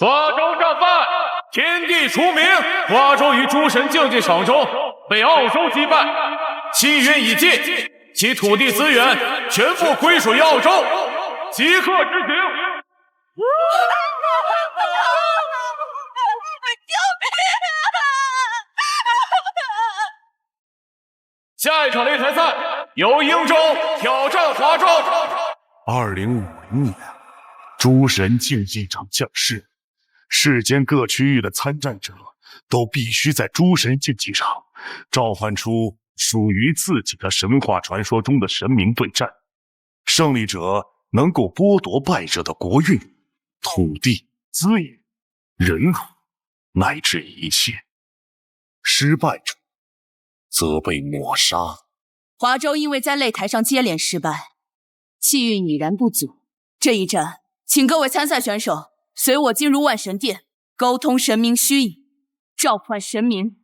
华州战犯，天地除名，华州于诸神竞技场中被澳洲击败，契约已尽，其土地资源全部归属于澳洲，即刻执行。下一场擂台赛由英州挑战华州。2050年，诸神竞技场降世，世间各区域的参战者都必须在诸神竞技场召唤出属于自己的神话传说中的神明对战，胜利者能够剥夺败者的国运、土地、资源、人口乃至一切，失败者则被抹杀。华州因为在擂台上接连失败，气运已然不足。这一战，请各位参赛选手随我进入万神殿，沟通神明虚影，召唤神明。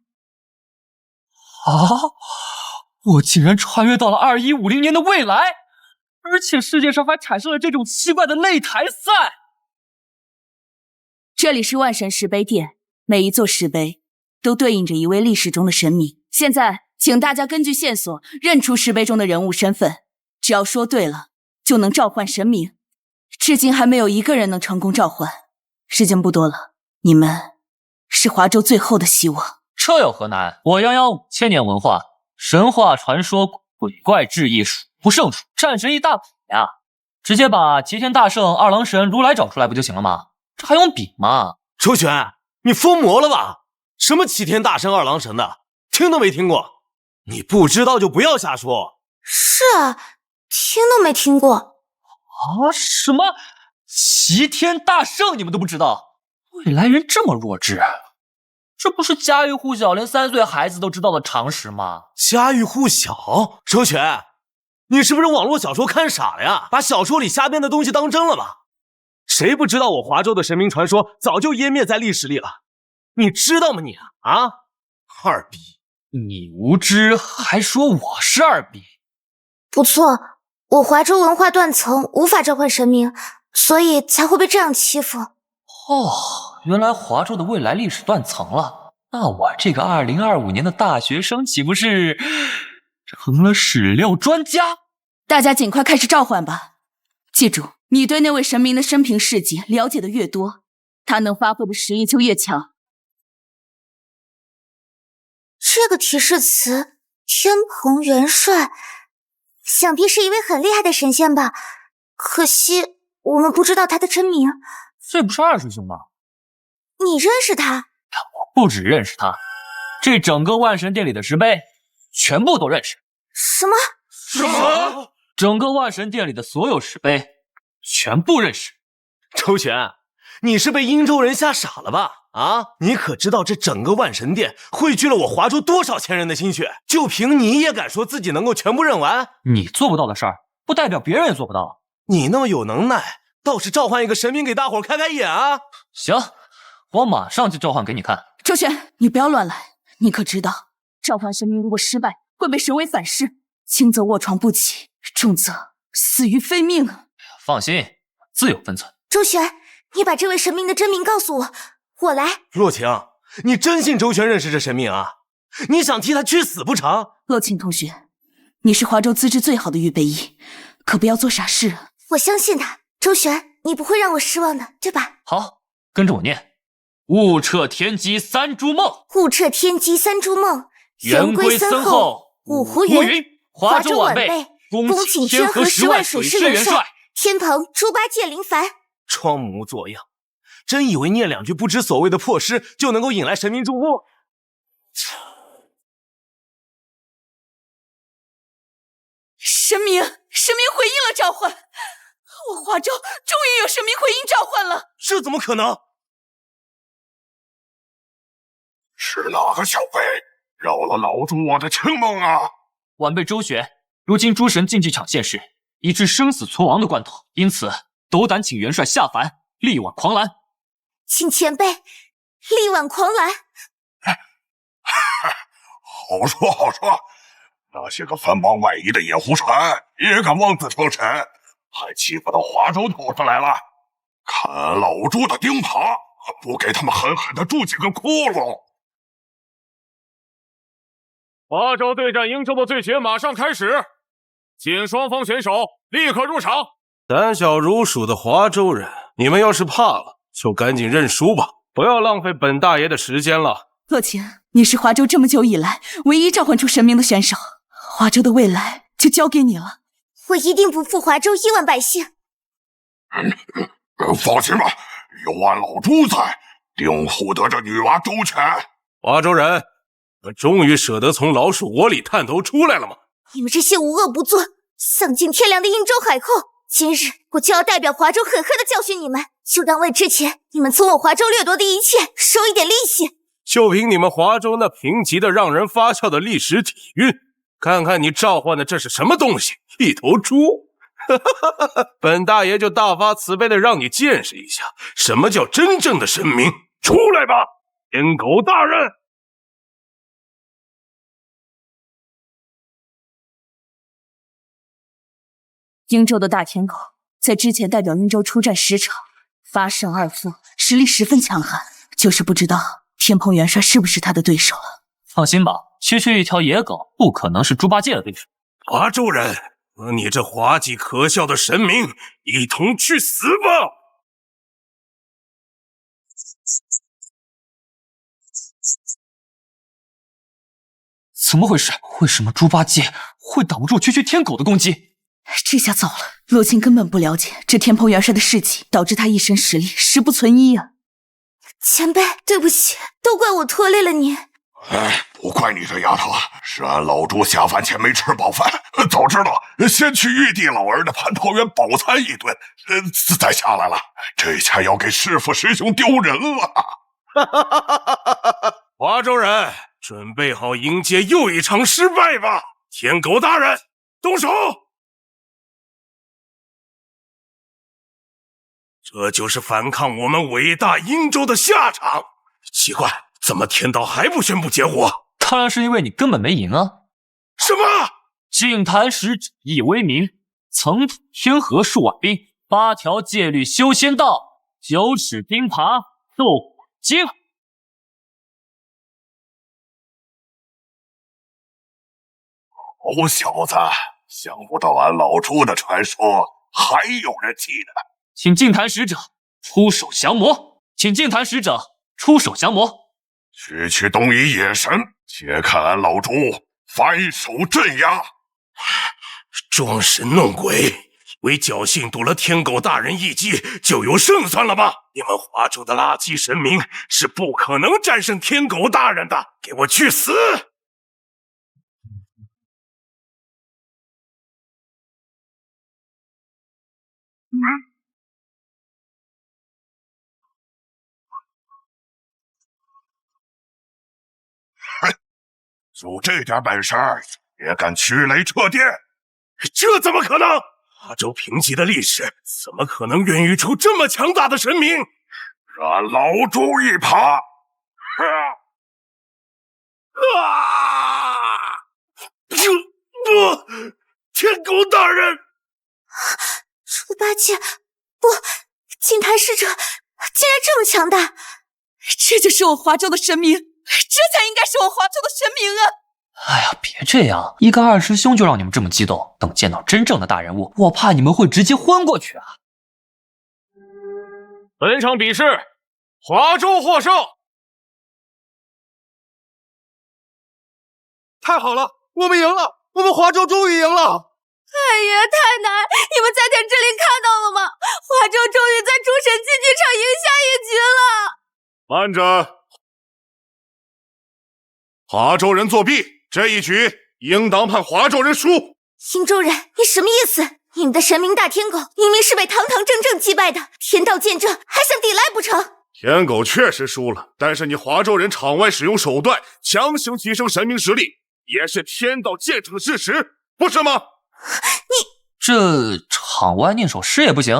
我竟然穿越到了2150年的未来，而且世界上还产生了这种奇怪的擂台赛。这里是万神石碑殿，每一座石碑都对应着一位历史中的神明。现在请大家根据线索认出石碑中的人物身份，只要说对了就能召唤神明。至今还没有一个人能成功召唤，时间不多了，你们是华州最后的希望。这有何难？我泱泱5000年文化，神话传说、鬼怪志异数不胜数，战神一大把呀！直接把齐天大圣、二郎神、如来找出来不就行了吗？这还用比吗？周旋，你疯魔了吧？什么齐天大圣、二郎神的，听都没听过。你不知道就不要瞎说。是啊，听都没听过。什么齐天大圣你们都不知道？未来人这么弱智，这不是家喻户晓，连3岁孩子都知道的常识吗？家喻户晓？周旋，你是不是网络小说看傻了呀？把小说里瞎编的东西当真了吧？谁不知道我华州的神明传说早就湮灭在历史里了？你知道吗你啊？二逼！你无知还说我是二逼？不错，我华州文化断层，无法召唤神明，所以才会被这样欺负。原来华州的未来历史断层了。那我这个2025年的大学生岂不是成了史料专家？大家尽快开始召唤吧。记住，你对那位神明的生平事迹了解的越多，他能发挥的实力就越强。这个提示词天蓬元帅，想必是一位很厉害的神仙吧？可惜我们不知道他的真名。这不是二师兄吗？你认识他？我不只认识他，这整个万神殿里的石碑全部都认识。什么？整个万神殿里的所有石碑全部认识。周旋，你是被殷州人吓傻了吧？你可知道这整个万神殿汇聚了我华州多少千人的心血？就凭你也敢说自己能够全部认完？你做不到的事儿，不代表别人也做不到。你那么有能耐，倒是召唤一个神明给大伙开开眼啊！行，我马上就召唤给你看。周旋，你不要乱来。你可知道，召唤神明如果失败，会被神为反噬，轻则卧床不起，重则死于非命。放心，自有分寸。周旋，你把这位神明的真名告诉我，我来。洛晴，你真信周旋认识这神明啊？你想替他去死不成？洛晴同学，你是华州资质最好的预备役，可不要做傻事。我相信他，周旋，你不会让我失望的，对吧？好，跟着我念：物彻天机三蛛梦，物彻天机三蛛梦，圆规森厚，五湖云，华州晚辈，恭请天河10万水师元帅，天蓬猪八戒林凡。装模作样，真以为念2句不知所谓的破诗就能够引来神明祝福？神明回应了召唤，我华州终于有神明回应召唤了。这怎么可能？是哪个小辈扰了老主我的清梦啊？晚辈周旋，如今诸神竞技场现世，已至生死存亡的关头，因此斗胆请元帅下凡，力挽狂澜。请前辈力挽狂澜。好说好说，那些个分邦外夷的野狐船也敢妄自称臣，还欺负到华州头上来了。看老朱的钉耙不给他们狠狠的筑几个窟窿！华州对战英州的对决马上开始，请双方选手立刻入场。胆小如鼠的华州人，你们要是怕了，就赶紧认输吧，不要浪费本大爷的时间了。洛晴，你是华州这么久以来唯一召唤出神明的选手，华州的未来就交给你了。我一定不负华州亿万百姓。放心吧，有俺老朱在，定护得这女娃周全。华州人，你们终于舍得从老鼠窝里探头出来了吗？你们这些无恶不作、丧尽天良的英州海寇，今日我就要代表华州狠狠地教训你们，就当为之前你们从我华州掠夺的一切收一点利息。就凭你们华州那贫瘠的让人发笑的历史底蕴，看看你召唤的这是什么东西，一头猪！本大爷就大发慈悲的让你见识一下什么叫真正的神明。出来吧，天狗大人！英州的大天狗在之前代表英州出战10场，8胜2负，实力十分强悍，就是不知道天蓬元帅是不是他的对手了。放心吧，区区一条野狗不可能是猪八戒的对手。华州人，和你这滑稽可笑的神明一同去死吧！怎么回事？为什么猪八戒会挡不住区区天狗的攻击？这下糟了，洛晴根本不了解这天蓬元帅的事迹，导致他一身实力十不存一啊！前辈，对不起，都怪我拖累了你。不怪你这丫头，是俺老朱下饭前没吃饱饭，早知道先去玉帝老儿的蟠桃园饱餐一顿，再下来了，这下要给师父师兄丢人了。华州人，准备好迎接又一场失败吧！天狗大人，动手！这就是反抗我们伟大英州的下场。奇怪，怎么天道还不宣布结果？当然是因为你根本没赢啊！什么？净坛使者易为名，曾吐天河数万兵，8条戒律修仙道，9尺钉耙斗火精。好小子，想不到俺老朱的传说还有人记得。请净坛使者出手降魔！请净坛使者出手降魔！区东夷野神，且看俺老朱反手镇压！装神弄鬼，以为侥幸躲了天狗大人一击就有胜算了吧？你们华州的垃圾神明是不可能战胜天狗大人的！给我去死！就这点本事，也敢驱雷掣电？这怎么可能？华州贫瘠的历史，怎么可能孕育出这么强大的神明？让老朱一耙！天狗大人！猪八戒，不，净坛使者竟然这么强大！这就是我华州的神明，这才应该是我华州的神明啊！哎呀，别这样，一个二师兄就让你们这么激动，等见到真正的大人物，我怕你们会直接昏过去啊！本场比试，华州获胜。太好了，我们赢了！我们华州终于赢了！太爷太奶，你们在电视里看到了吗？华州终于在诸神竞技场赢下一局了！慢着，华州人作弊，这一局应当判华州人输。英州人，你什么意思？你们的神明大天狗明明是被堂堂正正击败的，天道见证，还想抵赖不成？天狗确实输了，但是你华州人场外使用手段强行提升神明实力，也是天道见证的事实，不是吗？这场外念首诗也不行？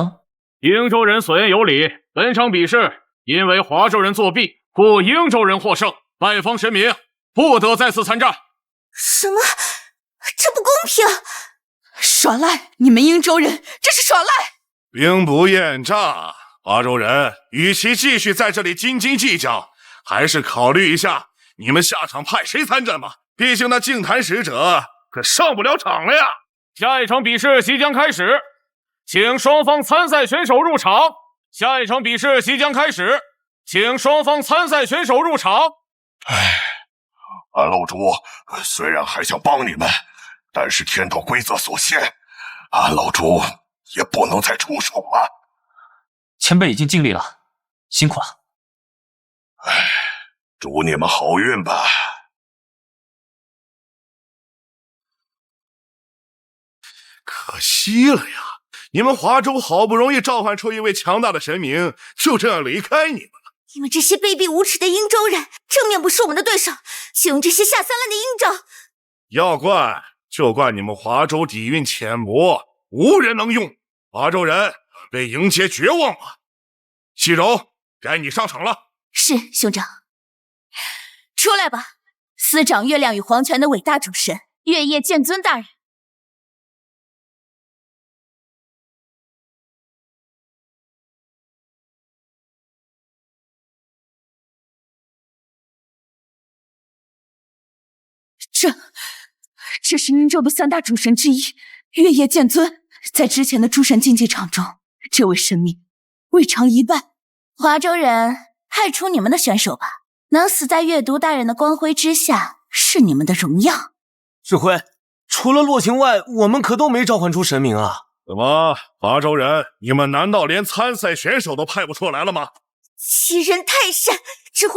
英州人所言有理，本场比试因为华州人作弊，故英州人获胜，败方神明不得再次参战。什么？这不公平！耍赖！你们英州人这是耍赖！兵不厌诈，华州人与其继续在这里斤斤计较，还是考虑一下你们下场派谁参战吧。毕竟那净坛使者可上不了场了呀。下一场比试即将开始，请双方参赛选手入场。下一场比试即将开始，请双方参赛选手入场。俺楼主虽然还想帮你们，但是天道规则所限，俺楼主也不能再出手了。前辈已经尽力了，辛苦了。祝你们好运吧。可惜了呀，你们华州好不容易召唤出一位强大的神明，就这样离开你们了。你们这些卑鄙无耻的殷州人，正面不是我们的对手，就用这些下三滥的阴招。要怪就怪你们华州底蕴浅薄，无人能用。华州人被迎接绝望了。西柔，该你上场了。是，兄长。出来吧，司掌月亮与黄泉的伟大主神月夜剑尊大人。这是殷州的三大主神之一，月夜剑尊。在之前的诸神竞技场中，这位神明未尝一败。华州人派出你们的选手吧，能死在月读大人的光辉之下，是你们的荣耀。指挥，除了洛晴外，我们可都没召唤出神明啊。怎么，华州人，你们难道连参赛选手都派不出来了吗？欺人太甚！指挥，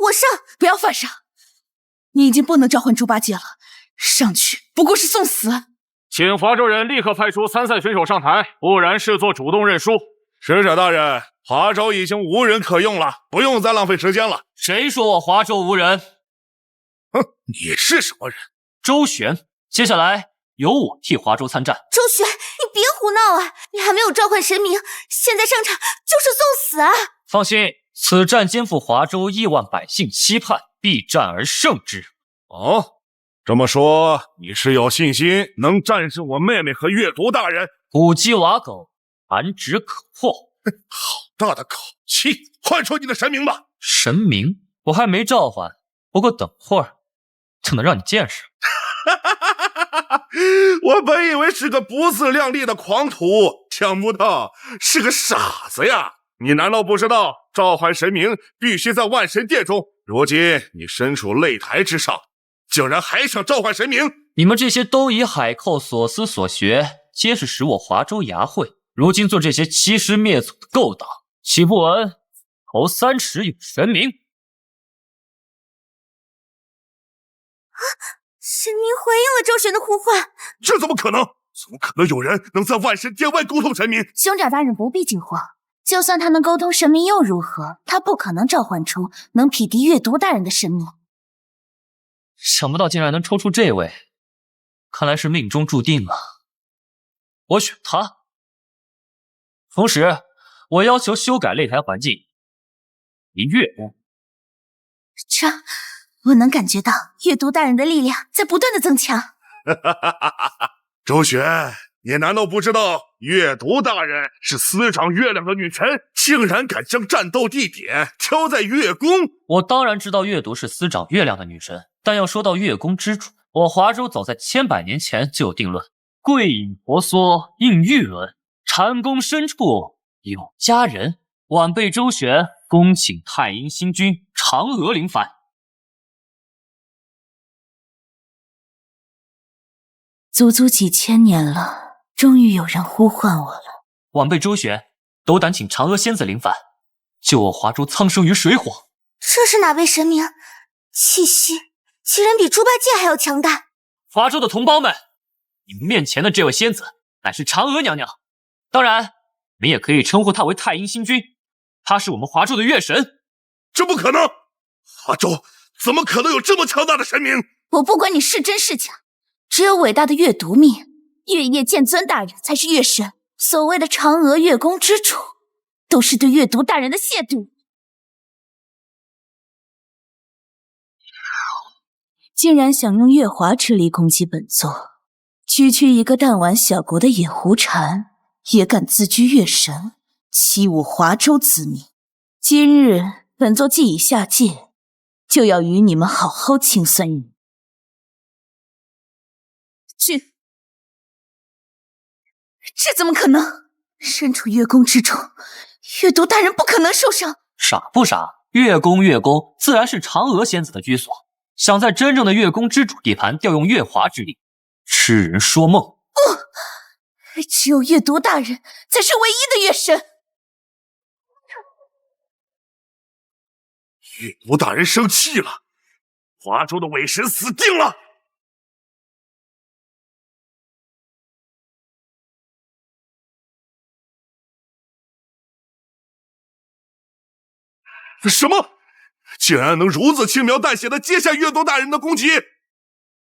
我上！不要犯傻，你已经不能召唤猪八戒了，上去不过是送死。请华州人立刻派出参赛选手上台，不然视作主动认输。使者大人，华州已经无人可用了，不用再浪费时间了。谁说我华州无人？哼，你是什么人？周旋。接下来由我替华州参战。周旋，你别胡闹啊！你还没有召唤神明，现在上场就是送死啊！放心，此战肩负华州亿万百姓期盼，必战而胜之。哦，这么说，你是有信心能战胜我妹妹和月读大人？古鸡瓦狗，弹指可破。好大的口气！唤出你的神明吧！神明？我还没召唤，不过等会儿就能让你见识。我本以为是个不自量力的狂徒，想不到是个傻子呀！你难道不知道召唤神明必须在万神殿中？如今你身处擂台之上，竟然还想召唤神明？你们这些都以海寇所思所学，皆是使我华州牙慧。如今做这些欺师灭祖的勾当，岂不闻头3尺有神明？神明回应了周旋的呼唤。这怎么可能？怎么可能有人能在万神殿外沟通神明？兄长大人不必惊慌，就算他能沟通神明又如何？他不可能召唤出能匹敌月读大人的神明。想不到竟然能抽出这位，看来是命中注定啊！我选他。同时，我要求修改擂台环境，一月光。这，我能感觉到月读大人的力量在不断的增强。周旋，你难道不知道月读大人是司掌月亮的女神，竟然敢将战斗地点挑在月宫？我当然知道月读是司掌月亮的女神，但要说到月宫之主，我华州早在千百年前就有定论：桂隐婆娑映玉轮，蟾宫深处有佳人。晚辈周旋，恭请太阴星君嫦娥临凡。足足几千年了，终于有人呼唤我了。晚辈周旋，斗胆请嫦娥仙子临凡，救我华州苍生于水火。这是哪位神明？气息竟然比猪八戒还要强大。华州的同胞们，你们面前的这位仙子乃是嫦娥娘娘，当然你们也可以称呼她为太阴星君，她是我们华州的月神。这不可能！华州怎么可能有这么强大的神明？我不管你是真是假，只有伟大的月读命，月夜剑尊大人才是月神。所谓的嫦娥月宫之主，都是对月读大人的亵渎。竟然想用月华之力攻击本座，区区一个弹丸小国的野狐禅，也敢自居月神，欺侮华州子民。今日本座既已下界，就要与你们好好清算一番。这怎么可能？身处月宫之中，月都大人不可能受伤。傻不傻？月宫自然是嫦娥仙子的居所。想在真正的月宫之主地盘调用月华之力，痴人说梦。不，只有月都大人才是唯一的月神。月都大人生气了，华州的伪神死定了！什么？竟然能如此轻描淡写的接下月都大人的攻击？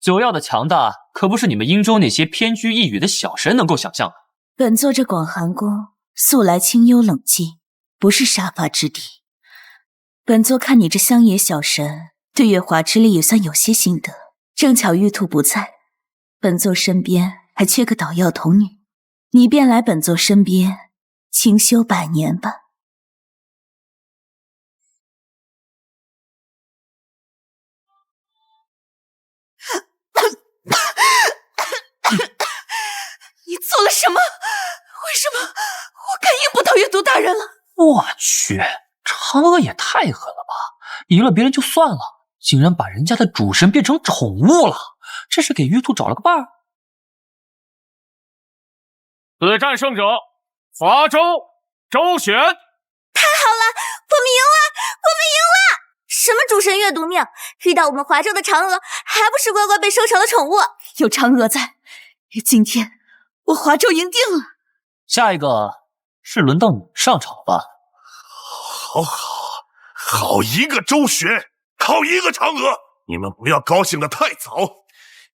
九曜的强大，可不是你们殷州那些偏居一隅的小神能够想象的。本座这广寒宫素来清幽冷静，不是杀伐之地。本座看你这乡野小神对月华之力也算有些心得，正巧玉兔不在，本座身边还缺个捣药童女，你便来本座身边清修100年吧。你做了什么？为什么我感应不到月都大人了？我去，嫦娥也太狠了吧！赢了别人就算了，竟然把人家的主神变成宠物了，这是给玉兔找了个伴儿。此战胜者，华州周旋。太好了，我们赢了！我们赢了！什么主神阅读命，遇到我们华州的嫦娥，还不是乖乖被收成了宠物？有嫦娥在，今天我华州赢定了。下一个是轮到你上场吧。好一个周旋，好一个嫦娥！你们不要高兴得太早，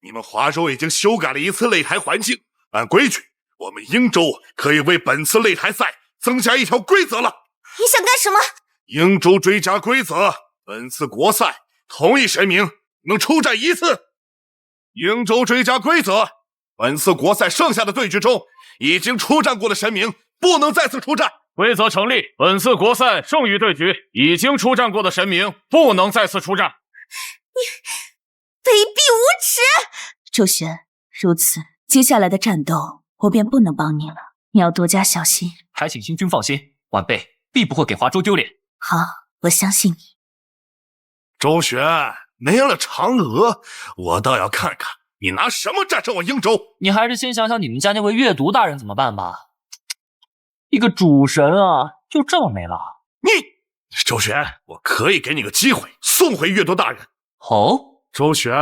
你们华州已经修改了一次擂台环境，按规矩，我们英州可以为本次擂台赛增加一条规则了。你想干什么？英州追加规则，本次国赛同一神明能出战1次。英州追加规则，本次国赛剩下的对局中，已经出战过的神明不能再次出战。规则成立，本次国赛剩余对局已经出战过的神明不能再次出战。你卑鄙无耻！周旋，如此，接下来的战斗我便不能帮你了，你要多加小心。还请星君放心，晚辈必不会给华州丢脸。好，我相信你。周旋，没了嫦娥，我倒要看看你拿什么战胜我英州。你还是先想想你们家那位阅读大人怎么办吧。一个主神啊，就这么没了？你，周旋，我可以给你个机会，送回阅读大人。哦，周旋，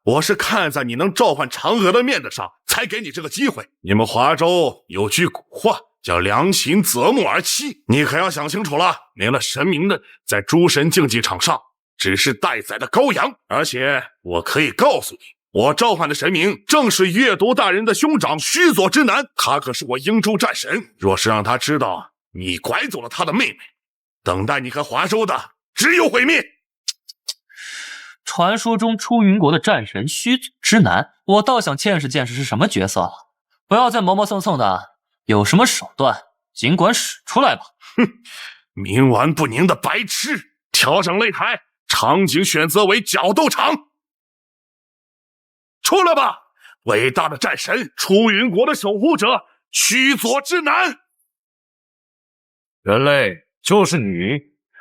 我是看在你能召唤嫦娥的面子上，才给你这个机会。你们华州有句古话叫良禽择木而栖，你可要想清楚了。没了神明的，在诸神竞技场上只是待宰的羔羊。而且我可以告诉你，我召唤的神明正是阅读大人的兄长须佐之男，他可是我英州战神。若是让他知道你拐走了他的妹妹，等待你和华州的只有毁灭。传说中出云国的战神须佐之男，我倒想见识见识是什么角色了。不要再磨磨蹭蹭的，有什么手段尽管使出来吧。哼，冥顽不宁的白痴！调整擂台，场景选择为角斗场。出来吧，伟大的战神，出云国的守护者须佐之男。人类，就是你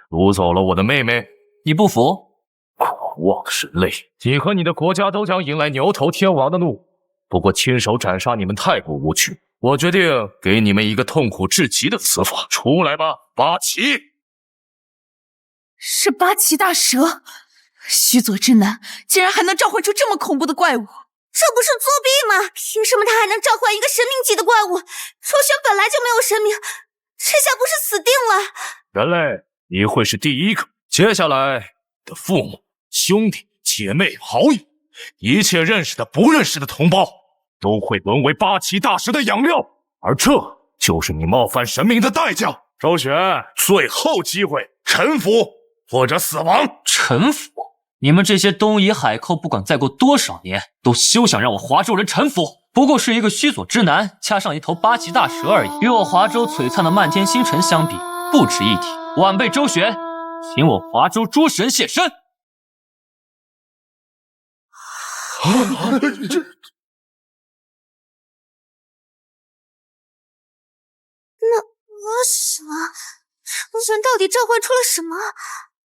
掳走了我的妹妹。你不服？狂妄人类，你和你的国家都将迎来牛头天王的怒。不过亲手斩杀你们太过无趣，我决定给你们一个痛苦至极的死法。出来吧，八岐！是八岐大蛇，须佐之男竟然还能召唤出这么恐怖的怪物，这不是作弊吗？凭什么他还能召唤一个神明级的怪物？周旋本来就没有神明，这下不是死定了？人类，你会是第一个。接下来的父母、兄弟、姐妹、好友，一切认识的、不认识的同胞，都会沦为八岐大蛇的养料，而这就是你冒犯神明的代价。周旋，最后机会，臣服或者死亡。臣服？你们这些东夷海寇，不管再过多少年，都休想让我华州人臣服。不过是一个须佐之男加上一头八岐大蛇而已，与我华州璀璨的漫天星辰相比，不值一提。晚辈周旋，请我华州诸神现身。什么？诸神到底召唤出了什么？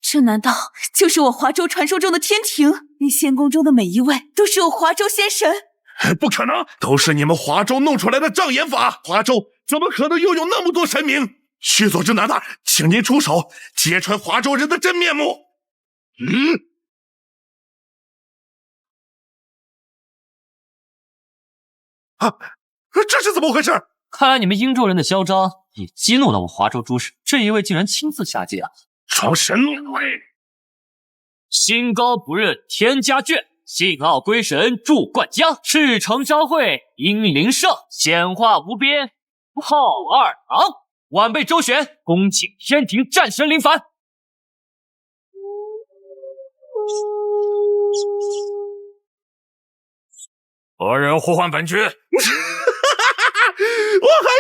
这难道就是我华州传说中的天庭？那仙宫中的每一位都是我华州仙神？不可能，都是你们华州弄出来的障眼法。华州怎么可能拥有那么多神明？须佐之男大，请您出手，揭穿华州人的真面目。这是怎么回事？看来你们英州人的嚣张也激怒了我华州诸神，这一位竟然亲自下界啊！装神弄鬼！心高不认天家眷，信傲归神驻灌江。赤诚昭惠英灵圣，显化无边浩二郎。晚辈周旋，恭请天庭战神临凡。何人呼唤本君？我还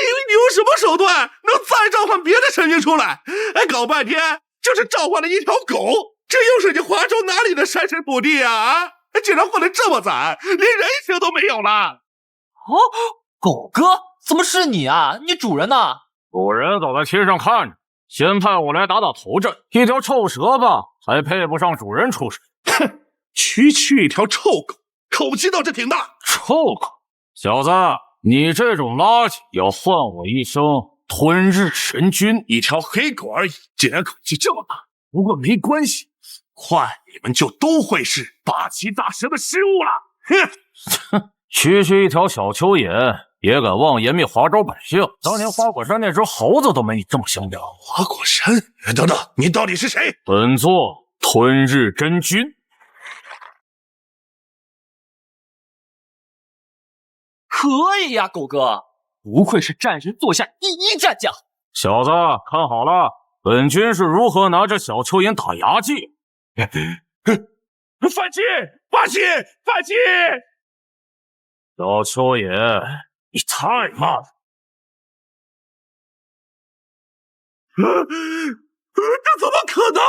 以为你有什么手段能再召唤别的神明出来，搞半天就是召唤了一条狗。这又是你华州哪里的山神补地啊？竟然混得这么惨，连人情都没有了。狗哥，怎么是你啊？你主人呢？主人早在天上看着，先派我来打头阵。一条臭蛇吧，还配不上主人出手。哼，区一条臭狗，口气倒是挺大。臭狗，小子，你这种垃圾要唤我一声吞日神君。一条黑狗而已，竟然口气这么大。不过没关系，快你们就都会是八岐大蛇的食物了。哼，区一条小蚯蚓也敢妄言灭华州百姓？当年花果山那只猴子都没你这么嚣张。花果山？等等，你到底是谁？本座吞日真君。可以呀，狗哥，不愧是战神座下第一战将。小子，看好了，本君是如何拿着小蚯蚓打牙祭。反击！反击！反击！小蚯蚓，你太慢了。这怎么可能？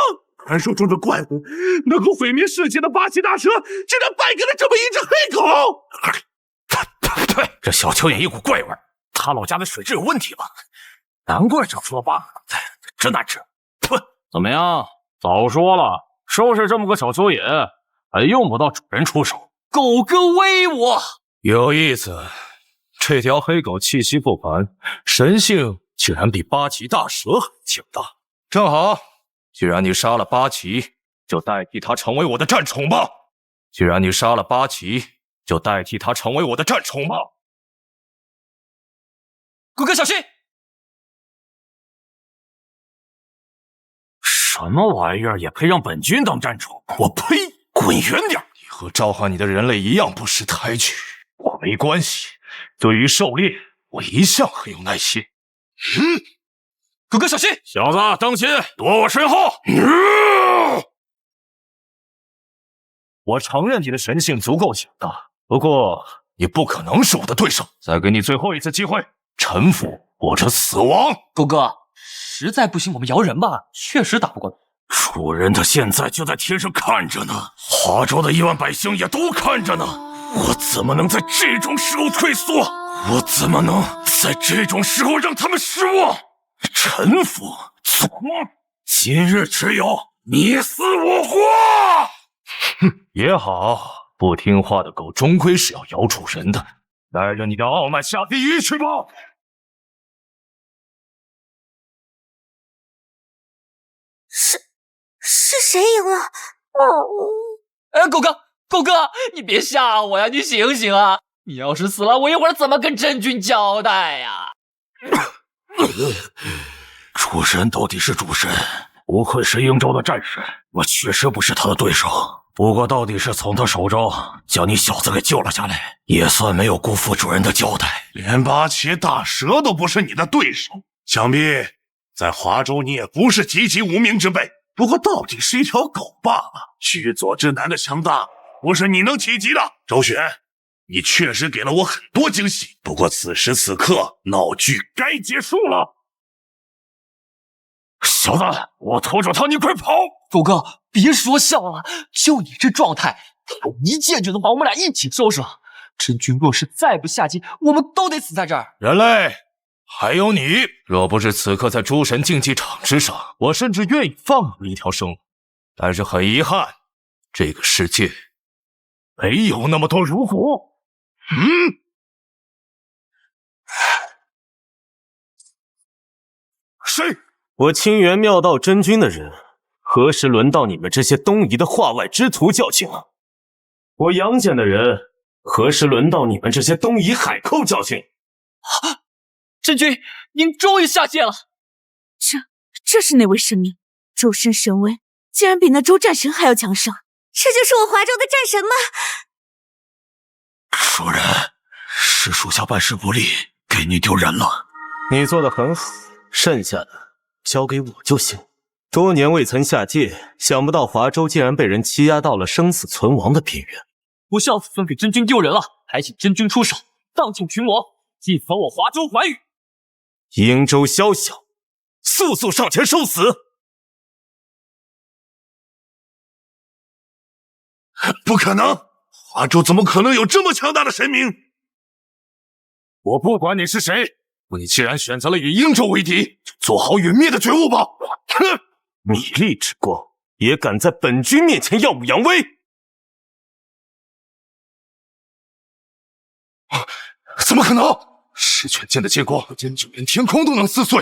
传说中的怪物，能够毁灭世界的八岐大蛇，竟然败给了这么一只黑狗！对，这小蚯蚓一股怪味，他老家的水质有问题吧？难怪长出了疤，真难吃。怎么样？早说了，收拾这么个小蚯蚓，还用不到主人出手。狗哥威我！有意思，这条黑狗气息不凡，神性竟然比八岐大蛇还强大。正好，既然你杀了八岐，就代替他成为我的战宠吧。既然你杀了八岐，就代替他成为我的战宠吧。狗哥小心！什么玩意儿也配让本君当战宠？我呸！滚远点！你和召唤你的人类一样不识抬举。我没关系，对于狩猎，我一向很有耐心。狗哥小心！小子当心，躲我身后！我承认你的神性足够强大，不过你不可能是我的对手。再给你最后一次机会，臣服或者死亡。狗哥，实在不行我们摇人吧，确实打不过他。主人他现在就在天上看着呢，华州的1万百姓也都看着呢。我怎么能在这种时候退缩？我怎么能在这种时候让他们失望？臣服，做梦！今日只有你死我活。也好，不听话的狗终归是要咬主人的。带着你的傲慢下地狱去吧！是谁赢了？狗哥，你别吓我呀！你醒醒啊！你要是死了，我一会儿怎么跟真君交代呀？主神到底是主神，不愧是英州的战神，我确实不是他的对手。不过到底是从他手中将你小子给救了下来，也算没有辜负主人的交代。连八岐大蛇都不是你的对手，想必在华州你也不是籍籍无名之辈。不过到底是一条狗罢了。须佐之男的强大，不是你能企及的。周旋，你确实给了我很多惊喜。不过此时此刻，闹剧该结束了。小子，我拖住他，你快跑！狗哥，别说笑了，就你这状态，他一剑就能把我们俩一起收拾了。真君若是再不下界，我们都得死在这儿。人类，还有你，若不是此刻在诸神竞技场之上，我甚至愿意放你一条生路。但是很遗憾，这个世界没有那么多如果。谁？我清源妙道真君的人，何时轮到你们这些东夷的化外之徒较劲了？我杨戬的人，何时轮到你们这些东夷海寇较劲？真君，您终于下界了。这是哪位神明？周身神威竟然比那周战神还要强盛。这就是我华州的战神吗？主人，是属下办事不力，给你丢人了。你做得很好，剩下的交给我就行。多年未曾下界，想不到华州竟然被人欺压到了生死存亡的边缘。不孝子孙给真君丢人了，还请真君出手，荡尽群魔，祭扫我华州寰宇。瀛州宵小，速速上前受死！不可能，华州怎么可能有这么强大的神明？我不管你是谁，你既然选择了与英州为敌，就做好陨灭的觉悟吧！哼，米粒之光也敢在本君面前耀武扬威？怎么可能？十拳间的剑光，就连天空都能撕碎，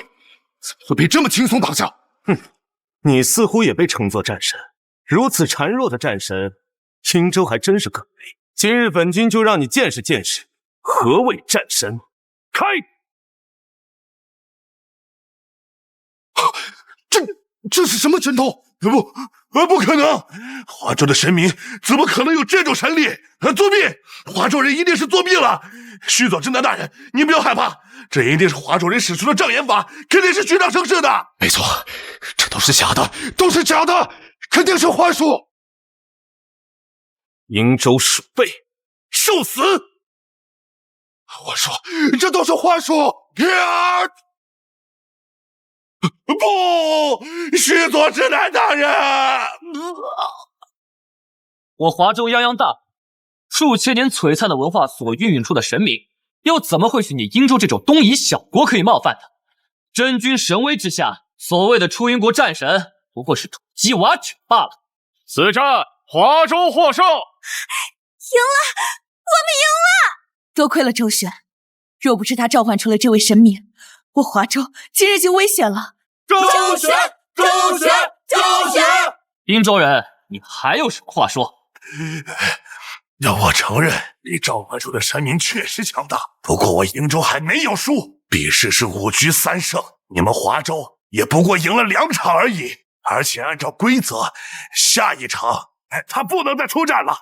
怎么会被这么轻松挡下？哼，你似乎也被称作战神，如此孱弱的战神，青州还真是可悲。今日本君就让你见识见识何谓战神。开！这是什么神通？不可能！华州的神明怎么可能有这种神力？作弊！华州人一定是作弊了！须佐真南大人，你不要害怕，这一定是华州人使出的障眼法，肯定是虚张声势的。没错，这都是假的，都是假的，肯定是幻术。瀛州鼠辈，受死！我说，这都是幻术！不，须佐之男大人！我华州泱泱大，数千年璀璨的文化所孕育出的神明，又怎么会是你英州这种东夷小国可以冒犯的？真君神威之下，所谓的出云国战神，不过是土鸡瓦犬罢了。此战华州获胜！赢了，我们赢了！多亏了周旋，若不是他召唤出了这位神明，我华州今日就危险了。周旋！滨州人，你还有什么话说？让我承认，你召唤出的神明确实强大，不过我瀛州还没有输，比试是5局3胜，你们华州也不过赢了2场而已。而且按照规则，下一场他不能再出战了。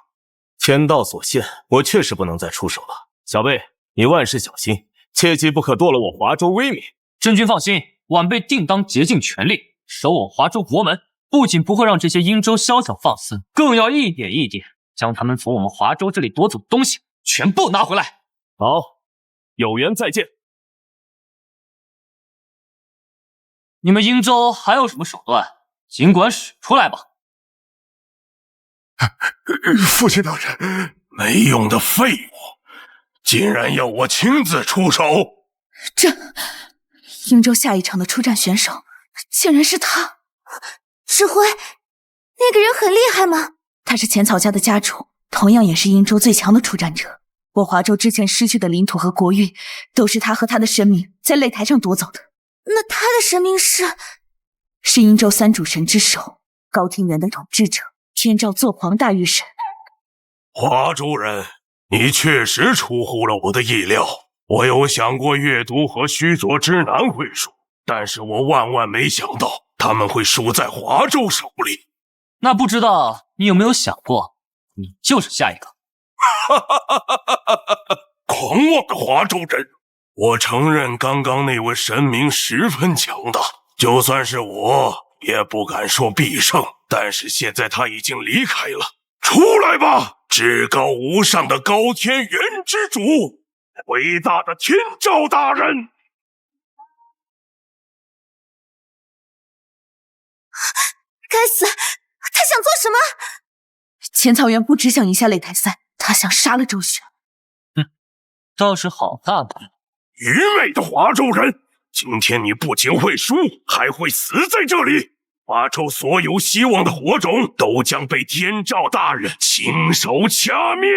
天道所限，我确实不能再出手了。小辈，你万事小心，切记不可堕了我华州威名。真君放心，晚辈定当竭尽全力守我华州国门，不仅不会让这些英州宵小放肆，更要一点一点将他们从我们华州这里夺走的东西全部拿回来。好，有缘再见。你们英州还有什么手段，尽管使出来吧。父亲大人，没用的废物，竟然要我亲自出手！英州下一场的出战选手竟然是他。指挥，那个人很厉害吗？他是浅草家的家主，同样也是英州最强的出战者。我华州之前失去的领土和国运，都是他和他的神明在擂台上夺走的。那他的神明是英州3主神之首，高天元的统治者，天照坐皇大御神。华州人，你确实出乎了我的意料。我有想过阅读和须佐之男会输，但是我万没想到他们会输在华州手里。那不知道你有没有想过，你就是下一个。狂妄的华州人！我承认刚刚那位神明十分强大，就算是我也不敢说必胜，但是现在他已经离开了。出来吧，至高无上的高天元之主，伟大的天照大人。该死，他想做什么？浅草原不只想赢下擂台赛，他想杀了周旋。倒是好大胆！愚昧的华州人，今天你不仅会输，还会死在这里。华州所有希望的火种都将被天照大人亲手掐灭。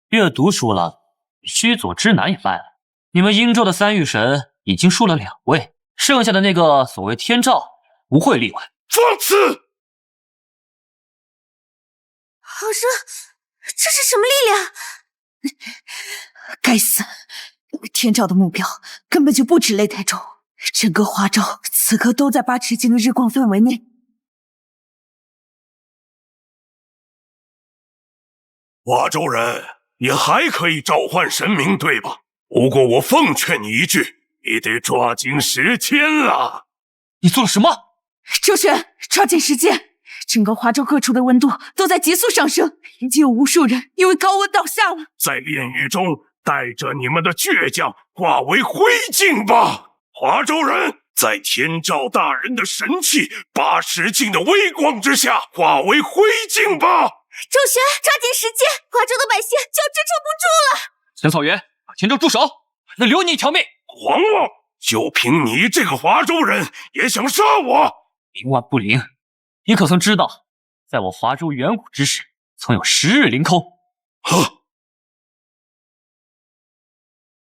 阅读输了，须佐之男也败了。你们殷州的3御神已经输了2位，剩下的那个所谓天照不会例外。放肆！好生，这是什么力量？该死！天照的目标根本就不止擂台州，整个华州此刻都在8尺镜的日光范围内。华州人，你还可以召唤神明，对吧？不过我奉劝你一句，你得抓紧时间了。你做了什么？周旋，抓紧时间！整个华州各处的温度都在急速上升，已经有无数人因为高温倒下了。在炼狱中，带着你们的倔强化为灰烬吧！华州人，在天照大人的神器8尺镜的微光之下，化为灰烬吧！周旋，抓紧时间，华州的百姓就要支撑不住了。浅草原，把天照住手，能留你一条命！狂妄！就凭你这个华州人，也想杀我？冥顽不灵！你可曾知道，在我华州远古之时，曾有10日凌空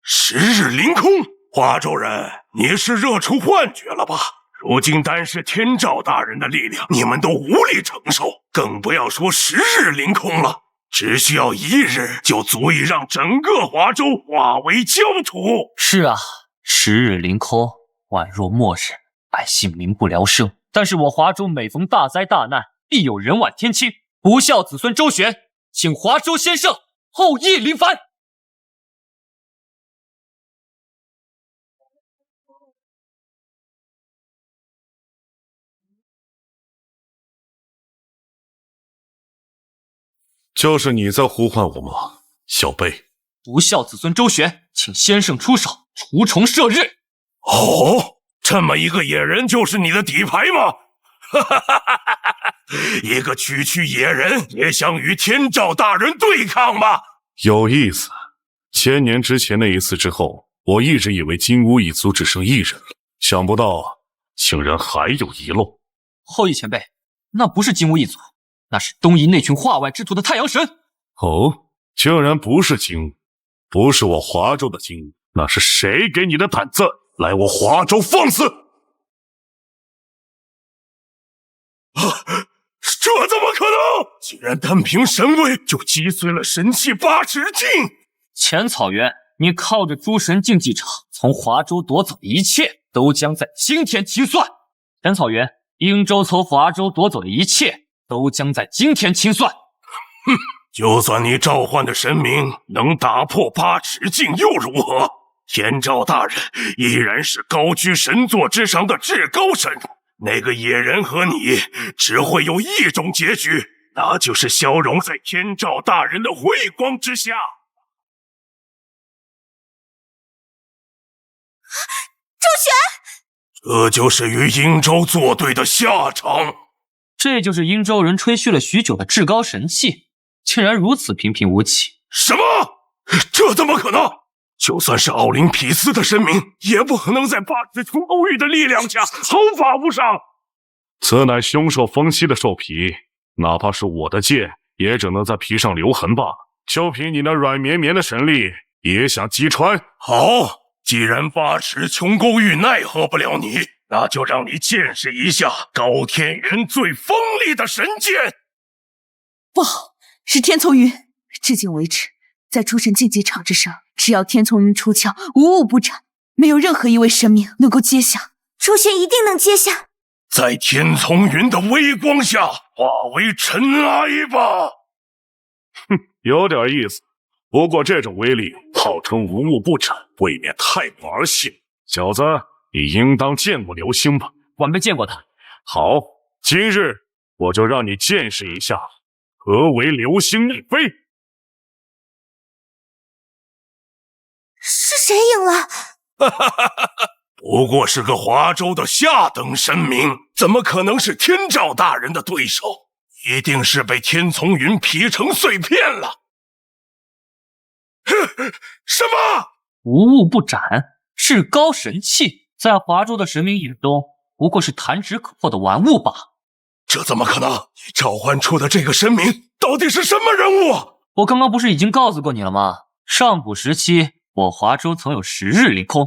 ？10日凌空，华州人，你是热出幻觉了吧？如今单是天照大人的力量，你们都无力承受，更不要说10日凌空了。只需要1日，就足以让整个华州化为焦土。是啊，10日凌空，宛若末日，百姓民不聊生。但是我华州每逢大灾大难，必有人挽天青，不孝子孙周旋，请华州先生后裔临凡。就是你在呼唤我吗，小辈？不孝子孙周旋，请先生出手，除虫射日。哦，这么一个野人就是你的底牌吗？一个区区野人也想与天照大人对抗吗？有意思。1000年之前那一次之后，我一直以为金乌一族只剩1人了，想不到竟然还有遗漏。后羿前辈，那不是金乌一族，那是东夷那群化外之徒的太阳神。哦，竟然不是金乌，不是我华州的金乌，那是谁给你的胆子来我华州放肆？这怎么可能？竟然单凭神位就击碎了神器8尺镜！浅草原，你靠着诸神竞技场从华州夺走的一切，都将在今天清算。浅草原，殷州从华州夺走的一切，都将在今天清算。哼，就算你召唤的神明能打破8尺镜又如何？天照大人依然是高居神座之上的至高神。那个野人和你只会有一种结局，那就是消融在天照大人的辉光之下。周旋，这就是与殷州作对的下场。这就是殷州人吹嘘了许久的至高神器，竟然如此平平无奇。什么？这怎么可能？就算是奥林匹斯的神明，也不可能在8尺琼勾玉的力量下毫发无伤。此乃凶兽风息的兽皮，哪怕是我的剑，也只能在皮上留痕罢了。就凭你那软绵绵的神力，也想击穿？好，既然8尺琼勾玉奈何不了你，那就让你见识一下高天元最锋利的神剑。不好，是天丛云。至今为止，在诸神竞技场之上，只要天丛云出鞘，无物不斩，没有任何一位神明能够接下。周旋一定能接下。在天丛云的微光下化为尘埃吧。哼，有点意思。不过这种威力号称无物不斩，未免太玩戏。小子，你应当见过流星吧？晚辈见过他。好，今日我就让你见识一下何为流星一飞。是谁赢了？不过是个华州的下等神明，怎么可能是天照大人的对手？一定是被天丛云劈成碎片了。什么？无物不斩，至高神器，在华州的神明眼中，不过是弹指可破的玩物罢了。这怎么可能？你召唤出的这个神明到底是什么人物？我刚刚不是已经告诉过你了吗？上古时期，我华州曾有10日凌空，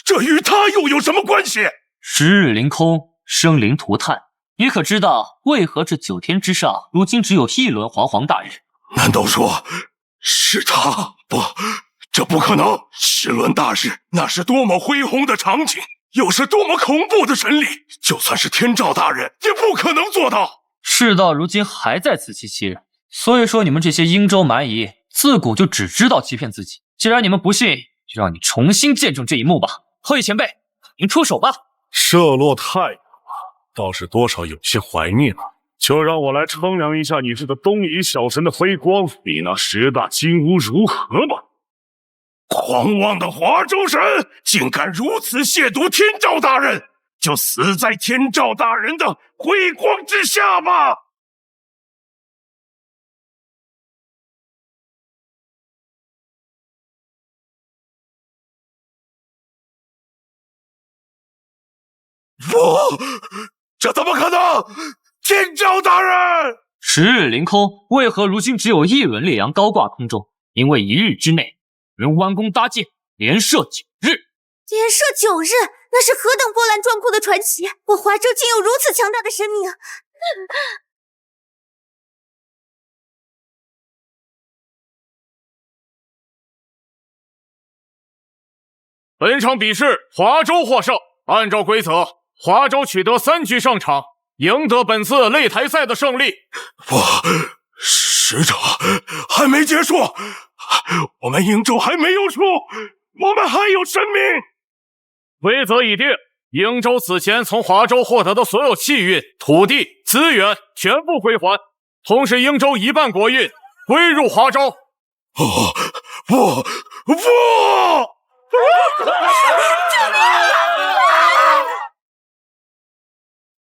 这与他又有什么关系？10日凌空，生灵涂炭。你可知道为何这9天之上，如今只有1轮皇皇大人？难道说是他？不，这不可能！10轮大日，那是多么恢宏的场景，又是多么恐怖的神力，就算是天照大人也不可能做到。事到如今还在自欺欺人，所以说你们这些鹰州蛮夷，自古就只知道欺骗自己。既然你们不信，就让你重新见证这一幕吧。后羿前辈，您出手吧。射落太阳了，倒是多少有些怀念了。就让我来称量一下你这个东夷小神的飞光，比那10大金乌如何吧！狂妄的华州神，竟敢如此亵渎天照大人，就死在天照大人的辉光之下吧！不，这怎么可能？天照大人！10日凌空，为何如今只有1轮烈阳高挂空中？因为1日之内，人弯弓搭箭，连射9日。连射9日，那是何等波澜壮阔的传奇！我华州竟有如此强大的神明！本场比试，华州获胜。按照规则，华州取得3局上场，赢得本次擂台赛的胜利。不，使者还没结束，我们鹰州还没有输，我们还有神明。规则已定，鹰州此前从华州获得的所有气运、土地、资源全部归还，同时鹰州一半国运归入华州。不！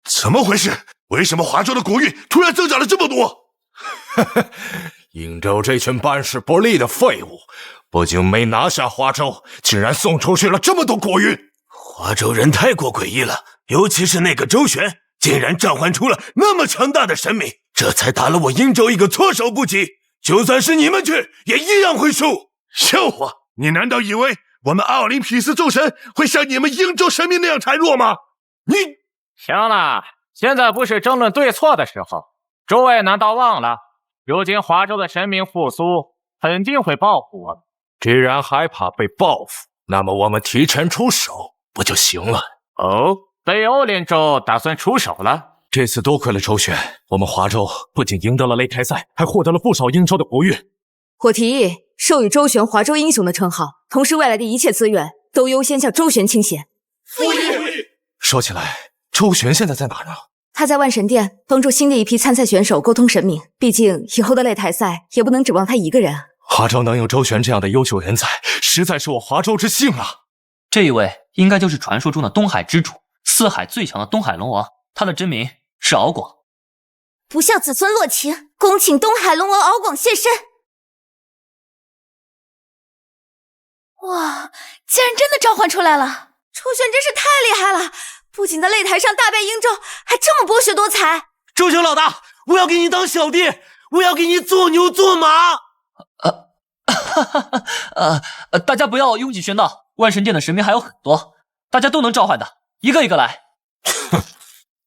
怎么回事？为什么华州的国运突然增长了这么多？鹰州这群办事不力的废物，不仅没拿下华州，竟然送出去了这么多国运。华州人太过诡异了，尤其是那个周旋，竟然召唤出了那么强大的神明，这才打了我鹰州一个措手不及。就算是你们去，也一样会输。笑话！你难道以为我们奥林匹斯众神会像你们鹰州神明那样孱弱吗？行了，现在不是争论对错的时候。诸位难道忘了，如今华州的神明复苏，肯定会报复我们。既然害怕被报复，那么我们提前出手不就行了？哦，北欧连州打算出手了？这次多亏了周旋，我们华州不仅赢得了擂台赛，还获得了不少鹰州的国运。我提议授予周旋华州英雄的称号，同时未来的一切资源都优先向周旋倾斜。说起来，周旋现在在哪呢？他在万神殿帮助新的一批参赛选手沟通神明，毕竟以后的擂台赛也不能指望他一个人。华州能有周旋这样的优秀人才，实在是我华州之幸啊！这一位应该就是传说中的东海之主，4海最强的东海龙王，他的真名是敖广。不孝子孙落情，恭请东海龙王敖广现身。哇，竟然真的召唤出来了！周旋真是太厉害了，不仅在擂台上大败鹰州，还这么博学多才。周旋老大，我要给你当小弟，我要给你做牛做马。大家不要拥挤喧闹，万神殿的神明还有很多，大家都能召唤的，一个一个来。哼，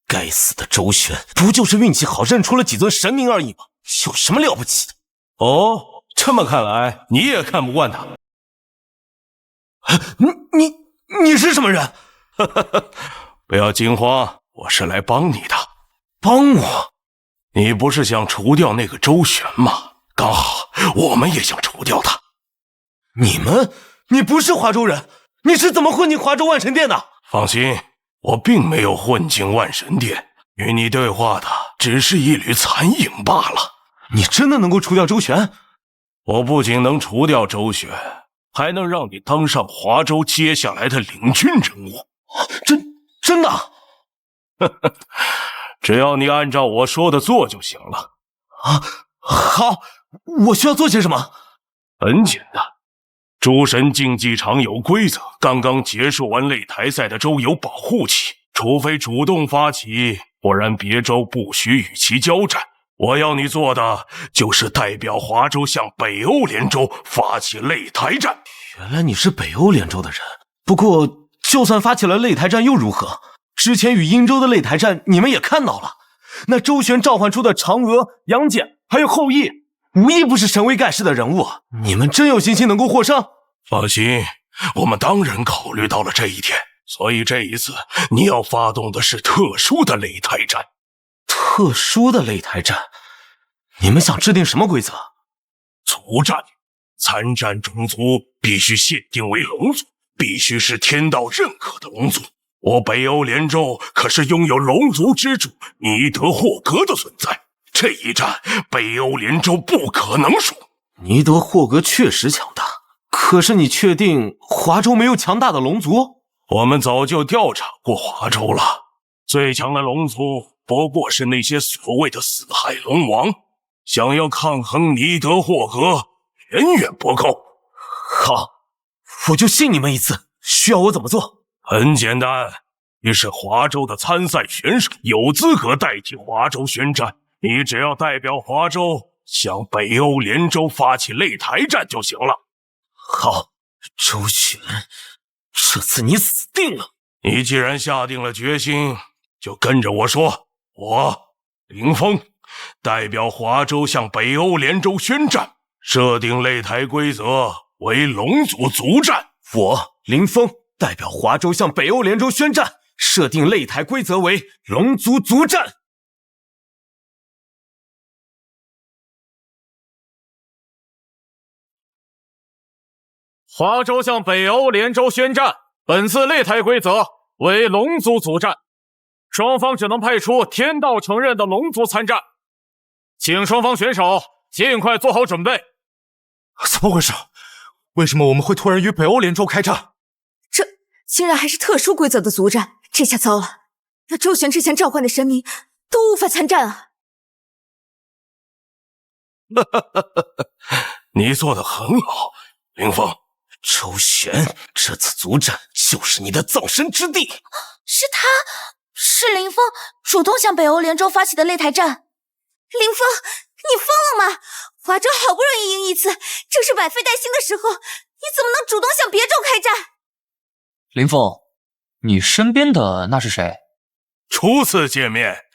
该死的周旋，不就是运气好认出了几尊神明而已吗？有什么了不起的？哦，这么看来你也看不惯他。你是什么人？不要惊慌，我是来帮你的。帮我？你不是想除掉那个周旋吗？刚好我们也想除掉他。你不是华州人，你是怎么混进华州万神殿的？放心，我并没有混进万神殿，与你对话的只是一缕残影罢了。你真的能够除掉周旋？我不仅能除掉周旋，还能让你当上华州接下来的领军人物。真的？只要你按照我说的做就行了。啊，好，我需要做些什么？很简单，诸神竞技场有规则，刚刚结束完擂台赛的州有保护期，除非主动发起，不然别州不许与其交战。我要你做的就是代表华州向北欧联州发起擂台战。原来你是北欧联州的人，不过就算发起了擂台战又如何？之前与殷州的擂台战你们也看到了，那周旋召唤出的嫦娥、杨戬还有后羿，无一不是神威盖世的人物。你们真有信心能够获胜？放心，我们当然考虑到了这一点，所以这一次你要发动的是特殊的擂台战。特殊的擂台战？你们想制定什么规则？族战，参战种族必须限定为龙族，必须是天道认可的龙族。我北欧联州可是拥有龙族之主尼德霍格的存在，这一战北欧联州不可能输。尼德霍格确实强大，可是你确定华州没有强大的龙族？我们早就调查过华州了，最强的龙族不过是那些所谓的四海龙王，想要抗衡尼德霍格远远不够。好，我就信你们一次，需要我怎么做？很简单，你是华州的参赛选手，有资格代替华州宣战。你只要代表华州向北欧联州发起擂台战就行了。好，周旋，这次你死定了。你既然下定了决心，就跟着我说，我林峰代表华州向北欧联州宣战，设定擂台规则为龙族族战。我林峰代表华州向北欧联州宣战，设定擂台规则为龙族族战。华州向北欧联州宣战，本次擂台规则为龙族族战，双方只能派出天道承认的龙族参战，请双方选手尽快做好准备。怎么回事？为什么我们会突然与北欧联州开战？这竟然还是特殊规则的族战，这下糟了！那周旋之前召唤的神明都无法参战啊！你做得很好，林峰。周旋，这次族战就是你的葬身之地。是他，是林峰主动向北欧联州发起的擂台战。林峰，你疯了吗？华州好不容易赢一次，正是百废待兴的时候，你怎么能主动向别州开战？林峰，你身边的那是谁？初次见面，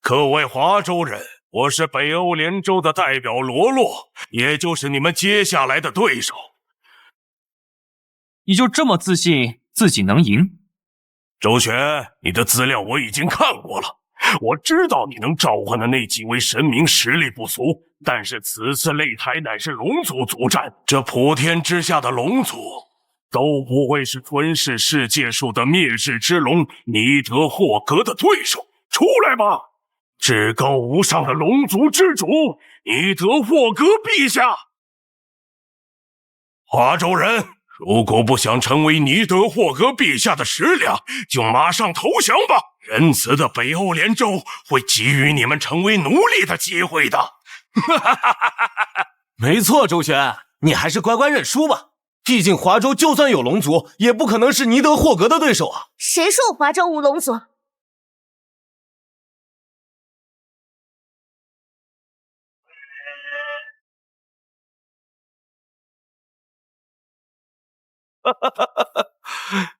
各位华州人，我是北欧联州的代表罗洛，也就是你们接下来的对手。你就这么自信自己能赢？周旋，你的资料我已经看过了，我知道你能召唤的那几位神明实力不俗，但是此次擂台乃是龙族族战，这普天之下的龙族都不会是吞噬世界树的灭世之龙尼德霍格的对手。出来吧，至高无上的龙族之主尼德霍格陛下！华州人，如果不想成为尼德霍格陛下的食粮，就马上投降吧！仁慈的北欧联州会给予你们成为奴隶的机会的。没错，周旋，你还是乖乖认输吧。毕竟华州就算有龙族，也不可能是尼德霍格的对手啊。谁说我华州无龙族？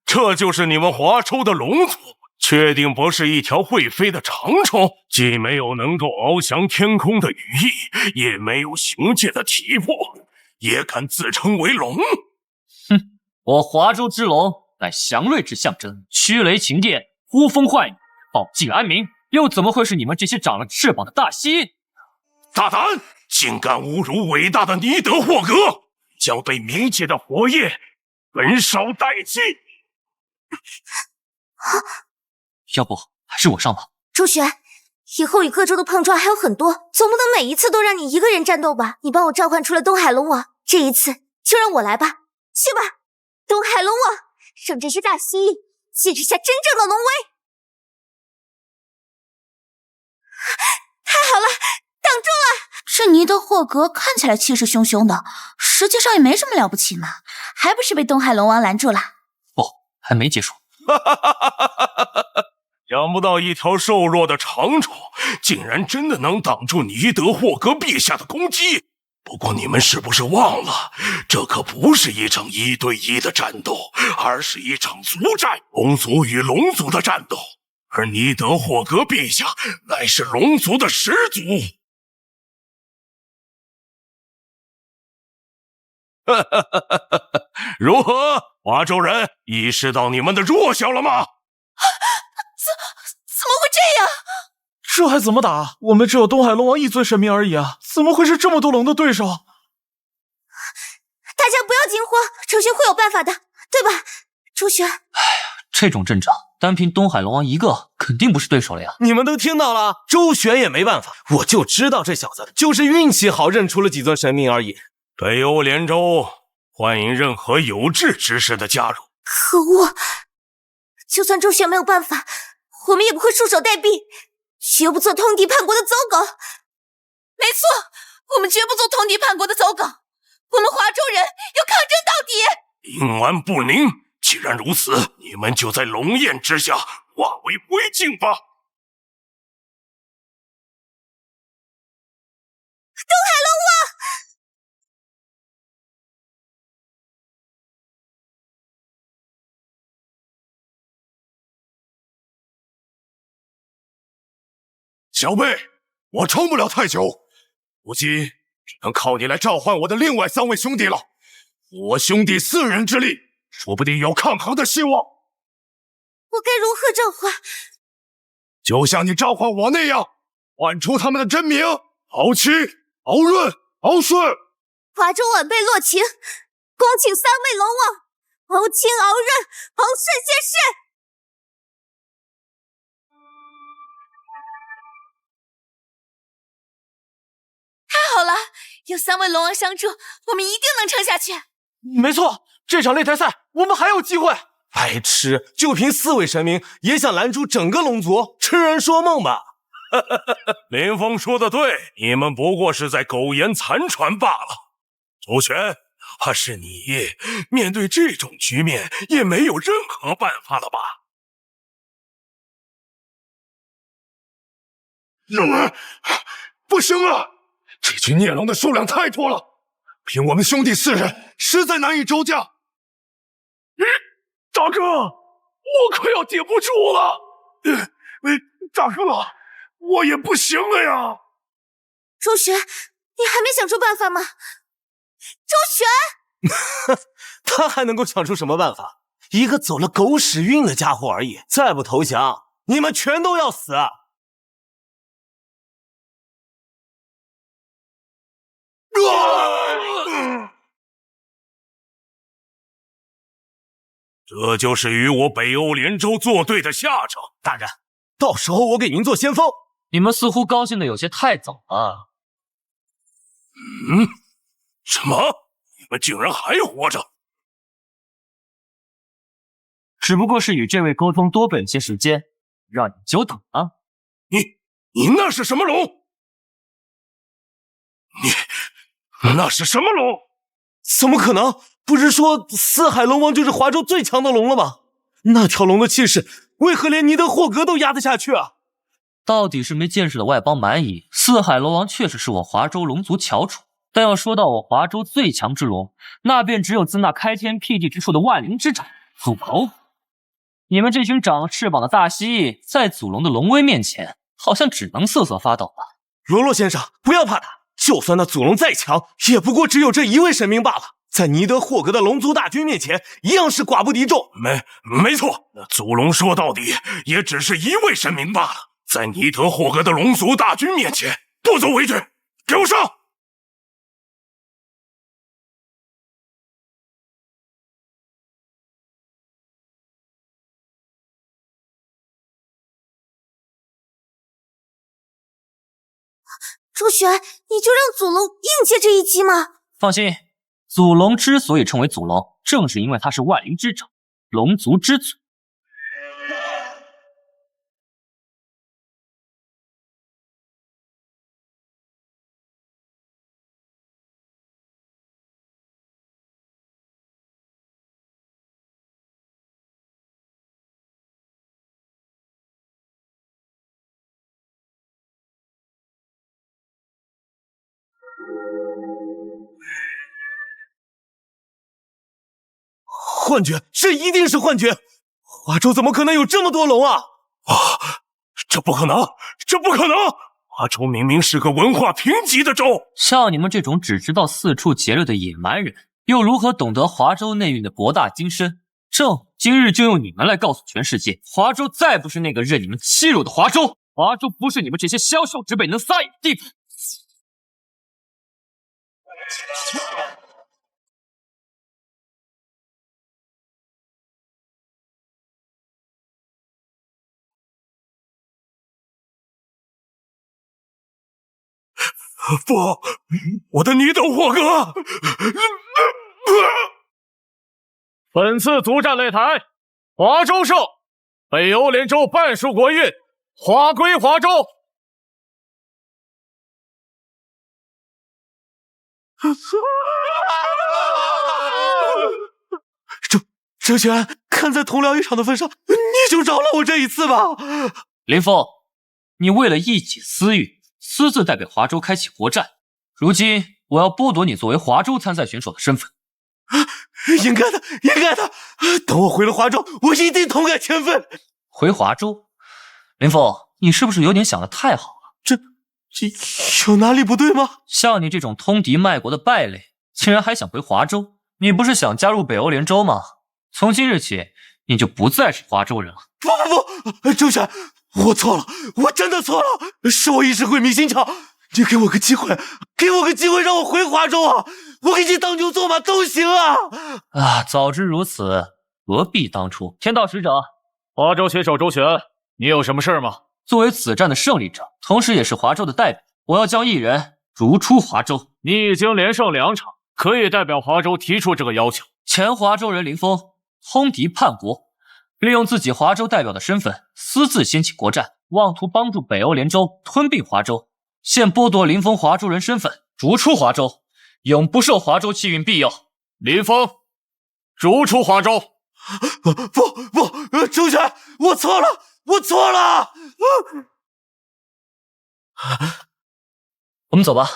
这就是你们华州的龙族？确定不是一条会飞的长虫，既没有能够翱翔天空的羽翼，也没有雄健的体魄，也敢自称为龙？哼，我华州之龙乃祥瑞之象征，驱雷擎电，呼风唤雨，保境安民，又怎么会是你们这些长了翅膀的大蜥？大胆，竟敢侮辱伟大的尼德霍格，将被冥界的火焰焚烧殆尽！要不还是我上吧。周旋，以后与各州的碰撞还有很多，总不能每一次都让你一个人战斗吧？你帮我召唤出了东海龙王，这一次就让我来吧。去吧，东海龙王，让这些大蜥蜴见识下真正的龙威。太好了，挡住了！这尼德霍格看起来气势汹汹的，实际上也没什么了不起嘛，还不是被东海龙王拦住了？不，还没结束。想不到一条瘦弱的长虫竟然真的能挡住尼德霍格陛下的攻击。不过你们是不是忘了，这可不是一场1对1的战斗，而是一场族战，龙族与龙族的战斗。而尼德霍格陛下乃是龙族的始祖。如何，华州人意识到你们的弱小了吗？怎么会这样？这还怎么打？我们只有东海龙王一尊神明而已啊，怎么会是这么多龙的对手？大家不要惊慌，周旋会有办法的，对吧，周旋？这种阵仗，单凭东海龙王一个，肯定不是对手了呀。你们都听到了，周旋也没办法，我就知道这小子就是运气好，认出了几尊神明而已。北欧连州欢迎任何有志之士的加入。可恶！就算周旋没有办法，我们也不会束手待毙，绝不做通敌叛国的走狗。没错，我们绝不做通敌叛国的走狗。我们华州人要抗争到底。冥顽不灵，既然如此，你们就在龙焰之下化为灰烬吧。东海龙王！小贝，我撑不了太久，如今只能靠你来召唤我的另外3位兄弟了。我兄弟4人之力，说不定有抗衡的希望。我该如何召唤？就像你召唤我那样，唤出他们的真名：敖青、敖润、敖顺。华州晚辈洛晴，恭请3位龙王敖青、敖润、敖顺现世。太好了，有3位龙王相助，我们一定能撑下去。没错，这场擂台赛我们还有机会。白痴，就凭4位神明也想拦住整个龙族，痴人说梦吧。林峰说的对，你们不过是在苟延残喘罢了。周旋，怕是你面对这种局面也没有任何办法了吧？不行啊！这群孽龙的数量太多了，凭我们兄弟4人实在难以招架。大哥，我快要顶不住了！大哥，我也不行了呀！周旋，你还没想出办法吗？周旋，他还能够想出什么办法？一个走了狗屎运的家伙而已，再不投降，你们全都要死！这就是与我北欧连州作对的下场。大人，到时候我给您做先锋。你们似乎高兴的有些太早了。什么？你们竟然还活着？只不过是与这位沟通多本些时间，让你久等了。你那是什么龙？你那是什么龙？怎么可能？不是说4海龙王就是华州最强的龙了吗？那条龙的气势，为何连尼德霍格都压得下去啊？到底是没见识的外邦蛮夷。4海龙王确实是我华州龙族翘楚，但要说到我华州最强之龙，那便只有自那开天辟地之处的万灵之长祖龙。你们这群长了翅膀的大蜥蜴，在祖龙的龙威面前，好像只能瑟瑟发抖吧。罗罗先生，不要怕他，就算那祖龙再强，也不过只有这1位神明罢了。在尼德霍格的龙族大军面前，一样是寡不敌众。没错，那祖龙说到底也只是1位神明罢了。在尼德霍格的龙族大军面前，不足为惧。给我上！周旋，你就让祖龙硬接这一击吗？放心，祖龙之所以称为祖龙，正是因为他是万灵之长，龙族之祖。幻觉，这一定是幻觉！华州怎么可能有这么多龙啊？这不可能，这不可能！华州明明是个文化贫瘠的州，像你们这种只知道四处劫掠的野蛮人，又如何懂得华州内蕴的博大精深？今日就用你们来告诉全世界，华州再不是那个任你们欺辱的华州，华州不是你们这些宵小之辈能撒野的地方。不，我的女斗火哥！本次族战擂台，华州胜，北欧连州半数国运，华归华州。周旋，看在同僚一场的份上，你就饶了我这一次吧。林峰，你为了一己私欲，私自代表华州开启国战，如今我要剥夺你作为华州参赛选手的身份。应该的，应该的。等我回了华州，我一定痛改前非。回华州？林峰，你是不是有点想得太好了？这有哪里不对吗？像你这种通敌卖国的败类，竟然还想回华州？你不是想加入北欧联州吗？从今日起，你就不再是华州人了。不，周旋，我错了，我真的错了，是我一时鬼迷心窍。你给我个机会，给我个机会让我回华州啊！我给你当牛做马都行啊！早知如此，何必当初？天道使者，华州携手周旋，你有什么事吗？作为此战的胜利者，同时也是华州的代表，我要将一人逐出华州。你已经连胜2场，可以代表华州提出这个要求。前华州人林峰通敌叛国，利用自己华州代表的身份，私自掀起国战，妄图帮助北欧联州吞并华州。现剥夺林峰华州人身份，逐出华州，永不受华州气运庇佑。林峰，逐出华州！不，周旋，我错了，我错了。我们走吧。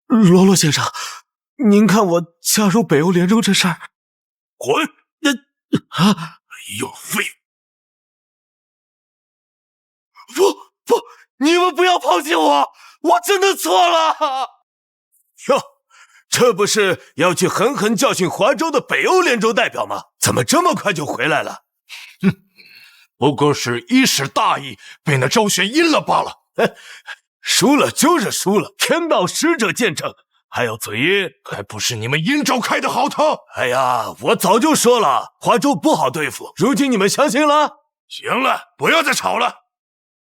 罗罗先生，您看我加入北欧联州这事儿，滚！有废物！不，你们不要抛弃我，我真的错了。哟，这不是要去狠狠教训华州的北欧联州代表吗？怎么这么快就回来了？不过是一时大意，被那周旋阴了罢了。输了就是输了，天道使者见证。还有嘴阴，还不是你们殷州开的好头？哎呀，我早就说了，华州不好对付，如今你们相信了？行了，不要再吵了。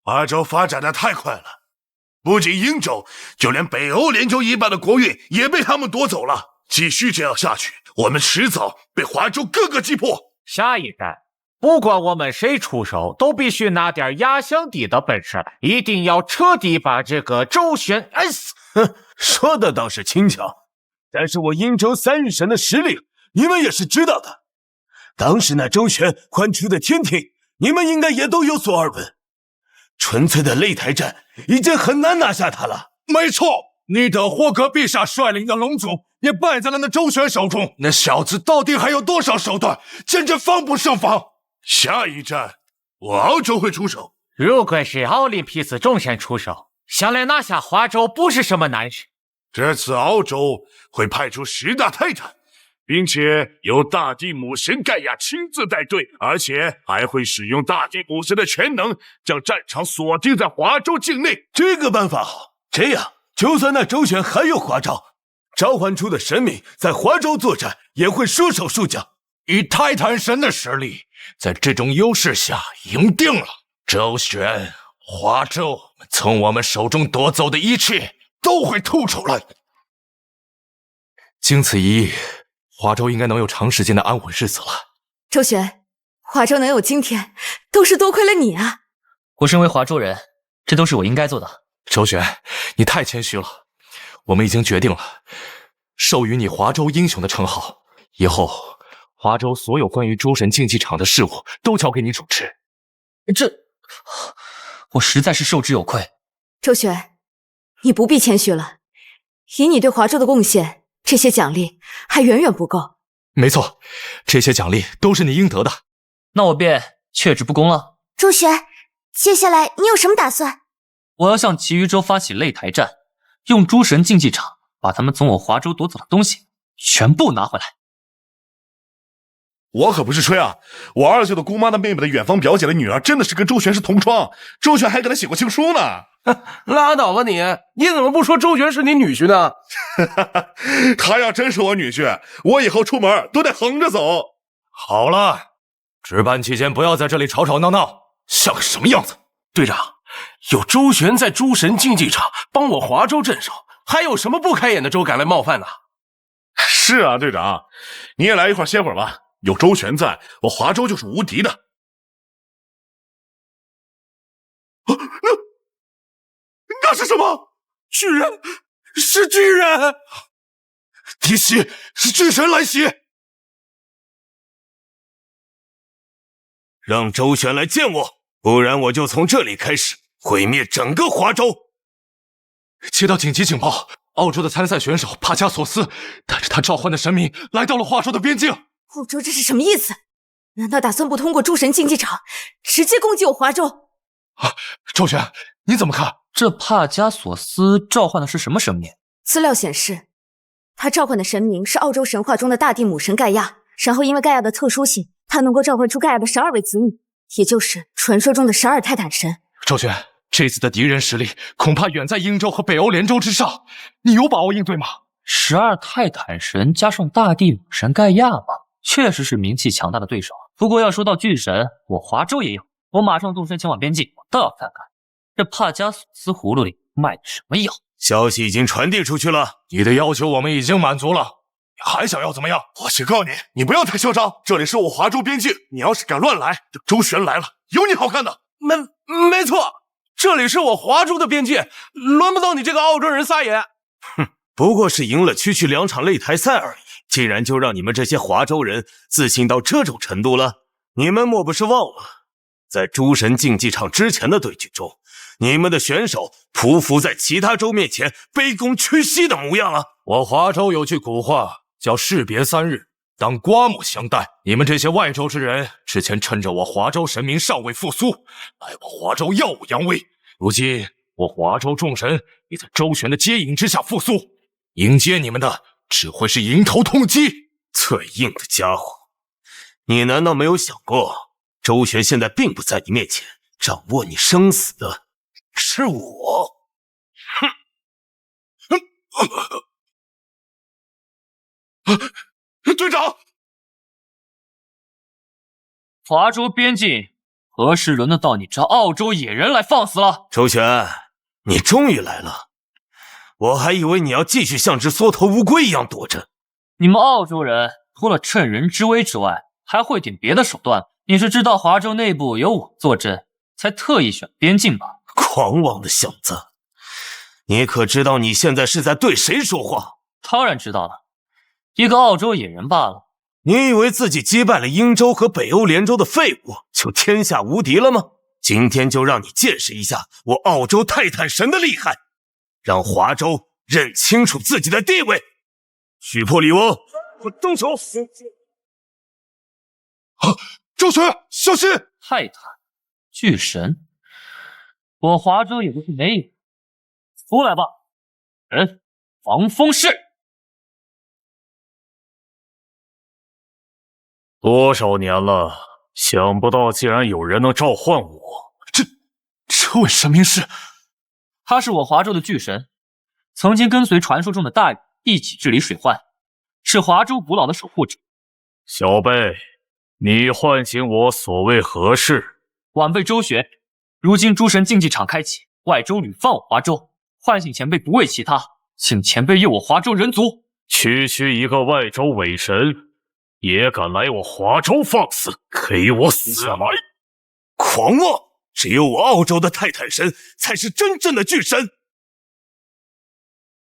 华州发展的太快了，不仅殷州，就连北欧联州一半的国运也被他们夺走了。继续这样下去，我们迟早被华州各个击破。下一站，不管我们谁出手，都必须拿点压箱底的本事来，一定要彻底把这个周旋摁死。说的倒是轻巧，但是我殷州3日神的实力，你们也是知道的。当时那周旋唤出的天庭，你们应该也都有所耳闻。纯粹的擂台战，已经很难拿下他了。没错，你的霍格陛下率领的龙族也败在了那周旋手中。那小子到底还有多少手段，简直防不胜防。下一站，我澳洲会出手。如果是奥林匹斯众神出手，想来拿下华州不是什么难事。这次澳洲会派出10大泰坦，并且由大地母神盖亚亲自带队，而且还会使用大地母神的全能，将战场锁定在华州境内。这个办法好，这样就算那周旋还有花招，召唤出的神明在华州作战也会束手束脚。以泰坦神的实力，在这种优势下赢定了。周旋、华州从我们手中夺走的一切都会吐出来。经此一役，华州应该能有长时间的安稳日子了。周旋，华州能有今天，都是多亏了你啊！我身为华州人，这都是我应该做的。周旋，你太谦虚了。我们已经决定了，授予你华州英雄的称号。以后，华州所有关于诸神竞技场的事务都交给你主持。我实在是受之有愧。周旋，你不必谦虚了。以你对华州的贡献，这些奖励还远远不够。没错，这些奖励都是你应得的。那我便却之不恭了。周旋，接下来你有什么打算？我要向其余州发起擂台战，用诸神竞技场把他们从我华州夺走的东西全部拿回来。我可不是吹啊，我二舅的姑妈的妹妹的远房表姐的女儿真的是跟周旋是同窗，周旋还给她写过情书呢。拉倒吧你怎么不说周旋是你女婿呢？他要真是我女婿，我以后出门都得横着走。好了，值班期间不要在这里吵吵闹闹，像个什么样子？队长，有周旋在诸神竞技场帮我华州镇守，还有什么不开眼的州敢来冒犯呢？是啊，队长，你也来一块歇会儿吧。有周旋在，我华州就是无敌的。那是什么？巨人，是巨人！敌袭，是巨神来袭！让周旋来见我，不然我就从这里开始毁灭整个华州。接到紧急警报，澳洲的参赛选手帕加索斯带着他召唤的神明来到了华州的边境。澳洲这是什么意思？难道打算不通过诸神竞技场，直接攻击我华州？周旋，你怎么看？这帕加索斯召唤的是什么神明？资料显示，他召唤的神明是澳洲神话中的大地母神盖亚，然后因为盖亚的特殊性，他能够召唤出盖亚的12位子女，也就是传说中的12泰坦神。周旋，这次的敌人实力恐怕远在英州和北欧联州之上，你有把握应对吗？12泰坦神加上大地母神盖亚吗？确实是名气强大的对手。不过要说到巨神，我华州也有。我马上动身前往边境，我倒要看看这帕加索斯葫芦里卖的什么药。消息已经传递出去了，你的要求我们已经满足了，你还想要怎么样？我警告你，你不要太嚣张，这里是我华州边境，你要是敢乱来，这周旋来了，有你好看的。没错，这里是我华州的边界，轮不到你这个澳洲人撒野。哼，不过是赢了区区2场擂台赛而已，竟然就让你们这些华州人自信到这种程度了？你们莫不是忘了，在诸神竞技场之前的对局中，你们的选手匍匐在其他州面前卑躬屈膝的模样了。我华州有句古话叫士别3日，当刮目相待。你们这些外州之人，之前趁着我华州神明尚未复苏，来我华州耀武扬威。如今我华州众神也在周旋的接引之下复苏，迎接你们的只会是迎头痛击。最硬的家伙，你难道没有想过，周旋现在并不在你面前，掌握你生死的是我。队长，华州边境何时轮得到你这澳洲野人来放肆了？周旋，你终于来了，我还以为你要继续像只缩头乌龟一样躲着。你们澳洲人除了趁人之危之外，还会点别的手段？你是知道华州内部有我坐镇，才特意选边境吧？狂妄的小子，你可知道你现在是在对谁说话？当然知道了，一个澳洲野人罢了。你以为自己击败了英州和北欧联州的废物，就天下无敌了吗？今天就让你见识一下我澳洲泰坦神的厉害，让华州认清楚自己的地位。许破里翁，动手！周旋，小心！泰坦，巨神，我华州也不是没有。出来吧，人，防风式。多少年了，想不到竟然有人能召唤我。这位神明是？他是我华州的巨神，曾经跟随传说中的大禹一起治理水患，是华州古老的守护者。小辈，你唤醒我所为何事？晚辈周旋，如今诸神竞技场开启，外州屡犯我华州，唤醒前辈不为其他，请前辈佑我华州人族。区一个外州伪神，也敢来我华州放肆，给我死来！狂妄！只有我澳洲的泰坦神才是真正的巨神。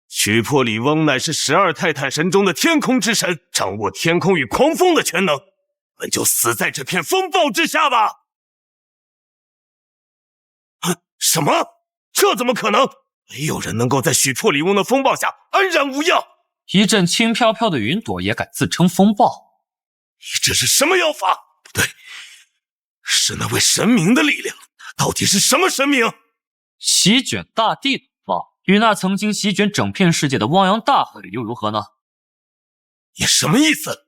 许破里翁乃是12泰坦神中的天空之神，掌握天空与狂风的全能，我们就死在这片风暴之下吧！什么？这怎么可能？没有人能够在许破里翁的风暴下安然无恙。一阵轻飘飘的云朵也敢自称风暴？你这是什么妖法？不对，是那位神明的力量。到底是什么神明？席卷大地的暴，与那曾经席卷整片世界的汪洋大海又如何呢？你什么意思？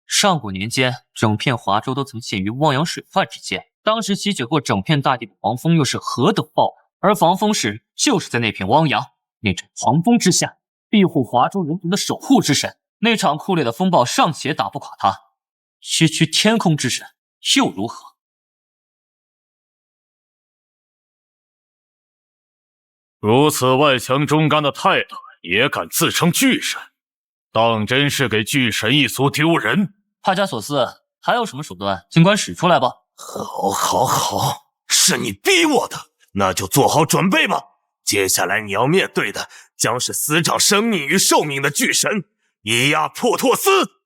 上古年间，整片华州都曾陷于汪洋水患之间，当时席卷过整片大地的狂风又是何等暴猛，而防风石就是在那片汪洋、那阵狂风之下，庇护华州人民的守护之神。那场酷烈的风暴尚且打不垮他，区天空之神又如何？如此外强中干的泰坦也敢自称巨神，当真是给巨神一族丢人。帕加索斯，还有什么手段，尽管使出来吧。好，是你逼我的，那就做好准备吧。接下来你要面对的将是司掌生命与寿命的巨神伊亚珀托斯，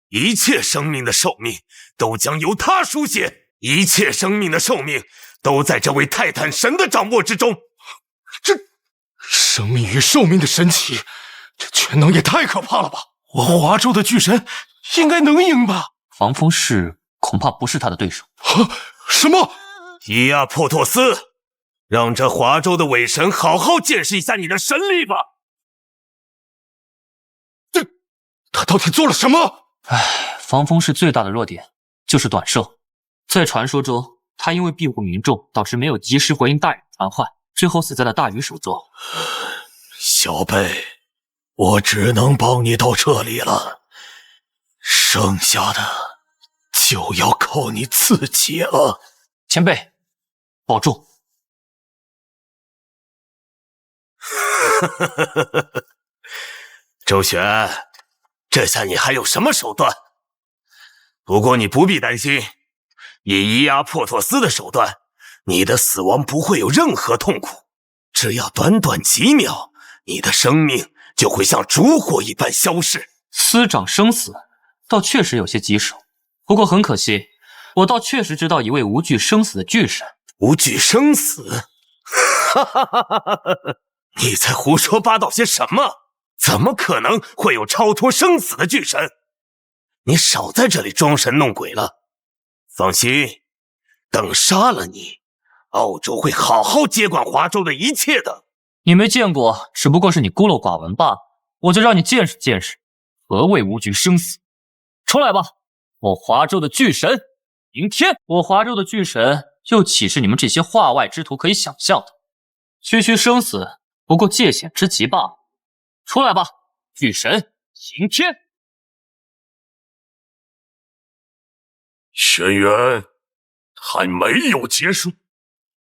一切生命的寿命都将由他书写，一切生命的寿命都在这位泰坦神的掌握之中。这生命与寿命的神奇，这全能也太可怕了吧！我华州的巨神应该能赢吧？防风氏恐怕不是他的对手。什么？伊亚珀托斯，让这华州的伪神好好见识一下你的神力吧！他到底做了什么？防风氏最大的弱点就是短射，在传说中，他因为庇护民众，导致没有及时回应大禹传唤，最后死在了大禹手中。小贝，我只能帮你到这里了，剩下的就要靠你自己了。前辈，保重。周旋，这下你还有什么手段？不过你不必担心，以伊亚珀托斯的手段，你的死亡不会有任何痛苦，只要短短几秒，你的生命就会像烛火一般消逝。司掌生死，倒确实有些棘手。不过很可惜，我倒确实知道一位无惧生死的巨神。无惧生死？你在胡说八道些什么？怎么可能会有超脱生死的巨神？你少在这里装神弄鬼了。放心，等杀了你，澳洲会好好接管华州的一切的。你没见过，只不过是你孤陋寡闻罢了。我就让你见识见识，何谓无惧生死。出来吧，我华州的巨神！迎天！我华州的巨神，又岂是你们这些化外之徒可以想象的？区生死，不过界限之极罢了。出来吧，巨神！迎天！轩辕还没有结束，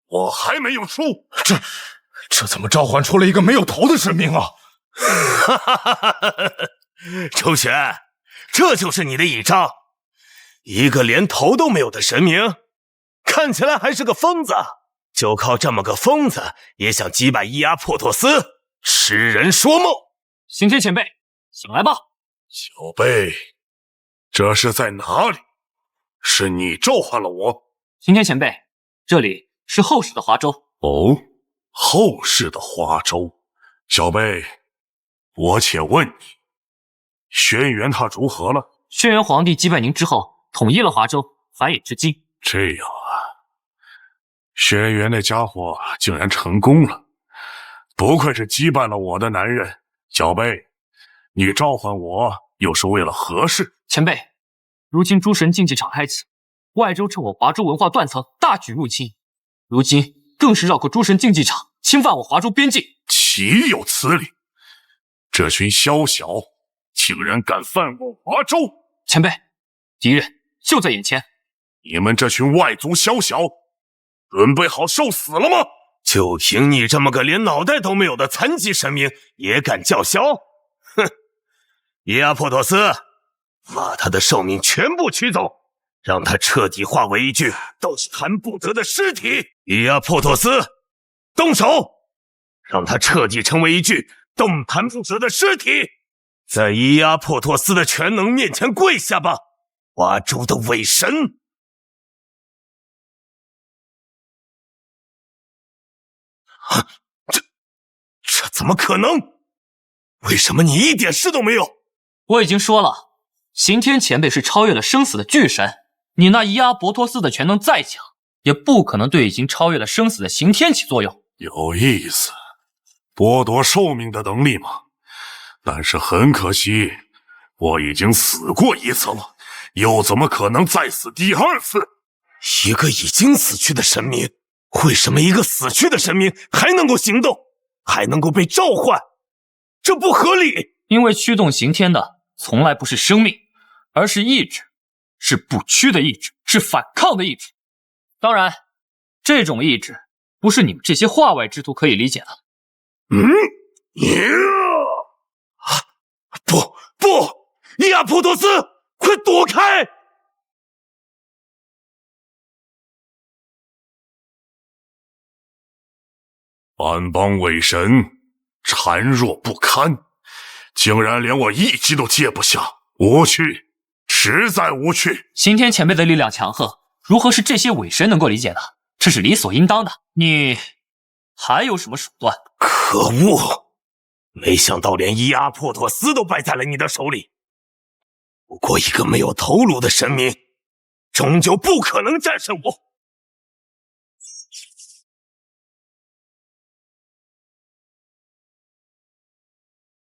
我还没有出。这怎么召唤出了一个没有头的神明啊？周旋，这就是你的倚仗？一个连头都没有的神明，看起来还是个疯子。就靠这么个疯子，也想击败伊亚珀托斯，痴人说梦。刑天前辈，醒来吧。小贝，这是在哪里？是你召唤了我？刑天前辈，这里是后世的华州。哦，后世的华州。小贝，我且问你，轩辕他如何了？轩辕皇帝击败您之后，统一了华州，繁衍至今。这样啊，轩辕那家伙竟然成功了，不愧是击败了我的男人。小贝，你召唤我又是为了何事？前辈，如今诸神竞技场开启，外州趁我华州文化断层，大举入侵，如今更是绕过诸神竞技场，侵犯我华州边境。岂有此理！这群宵小竟然敢犯我华州！前辈，敌人就在眼前。你们这群外族宵小，准备好受死了吗？就凭你这么个连脑袋都没有的残疾神明，也敢叫嚣？哼！伊阿破托斯，把他的寿命全部取走，让他彻底化为一具动弹不得的尸体。伊阿破托斯，动手！让他彻底成为一具动弹不得的尸体，在伊阿破托斯的全能面前跪下吧，华州的伪神！这怎么可能？为什么你一点事都没有？我已经说了，刑天前辈是超越了生死的巨神，你那伊阿博托斯的全能再强，也不可能对已经超越了生死的刑天起作用。有意思，剥夺寿命的能力吗？但是很可惜，我已经死过一次了，又怎么可能再死第二次？一个已经死去的神明，为什么一个死去的神明还能够行动，还能够被召唤？这不合理。因为驱动刑天的从来不是生命，而是意志，是不屈的意志，是反抗的意志。当然，这种意志不是你们这些化外之徒可以理解的。不，伊阿普托斯，快躲开！安邦伪神孱弱不堪，竟然连我一击都接不下，无趣，实在无趣。刑天前辈的力量强横，如何是这些伪神能够理解的？这是理所应当的。你还有什么手段？可恶！没想到连伊阿破托斯都败在了你的手里。不过一个没有头颅的神明，终究不可能战胜我。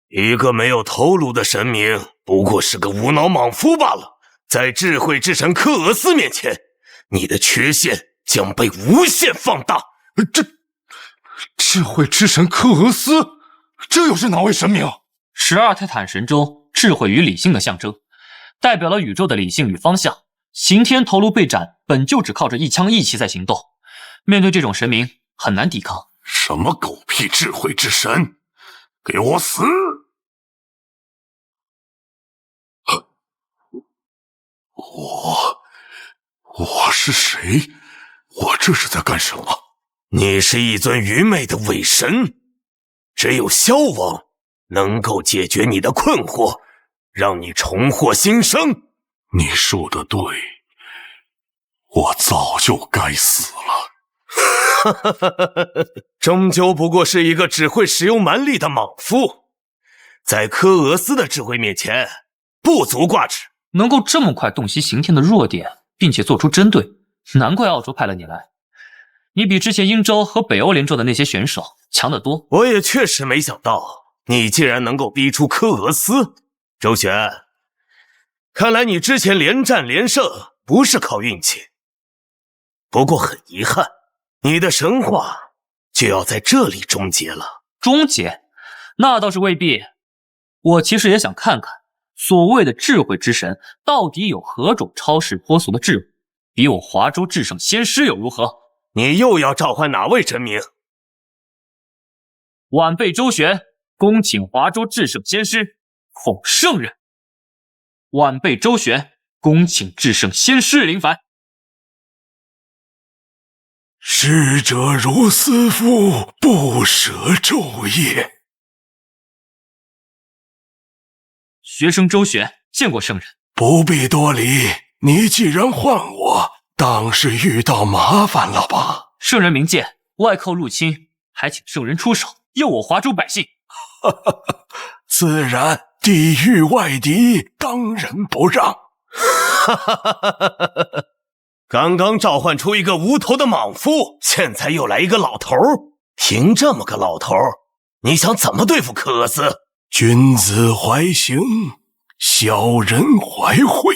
一个没有头颅的神明，不过是个无脑莽夫罢了。在智慧之神克俄斯面前，你的缺陷将被无限放大。智慧之神克俄斯，这又是哪位神明？12泰坦神中，智慧与理性的象征，代表了宇宙的理性与方向。刑天头颅被斩，本就只靠着一枪一气在行动，面对这种神明很难抵抗。什么狗屁智慧之神，给我死！我是谁？我这是在干什么？你是一尊愚昧的伪神，只有萧王能够解决你的困惑，让你重获新生。你说的对，我早就该死了。终究不过是一个只会使用蛮力的莽夫，在科俄斯的智慧面前不足挂齿。能够这么快洞悉刑天的弱点，并且做出针对，难怪澳洲派了你来。你比之前英州和北欧联州的那些选手强得多。我也确实没想到，你竟然能够逼出科俄斯。周旋，看来你之前连战连胜不是靠运气。不过很遗憾，你的神话就要在这里终结了。终结？那倒是未必。我其实也想看看，所谓的智慧之神到底有何种超世脱俗的智慧，比我华州至圣先师又如何？你又要召唤哪位神明？晚辈周旋，恭请华州至圣先师奉圣人。晚辈周旋，恭请至圣先师临凡。逝者如斯夫，不舍昼夜。学生周旋，见过圣人。不必多礼，你既然唤我，当是遇到麻烦了吧？圣人明鉴，外寇入侵，还请圣人出手佑我华州百姓。自然，地狱外敌，当仁不让。刚刚召唤出一个无头的莽夫，现在又来一个老头。凭这么个老头，你想怎么对付科俄斯？君子怀刑，小人怀惠。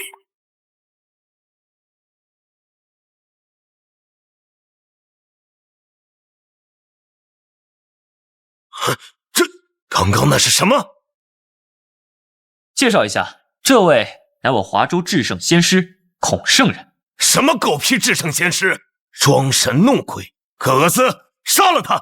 这刚刚那是什么？介绍一下，这位乃我华州至圣先师孔圣人。什么狗屁至圣先师，装神弄鬼！科俄斯，杀了他！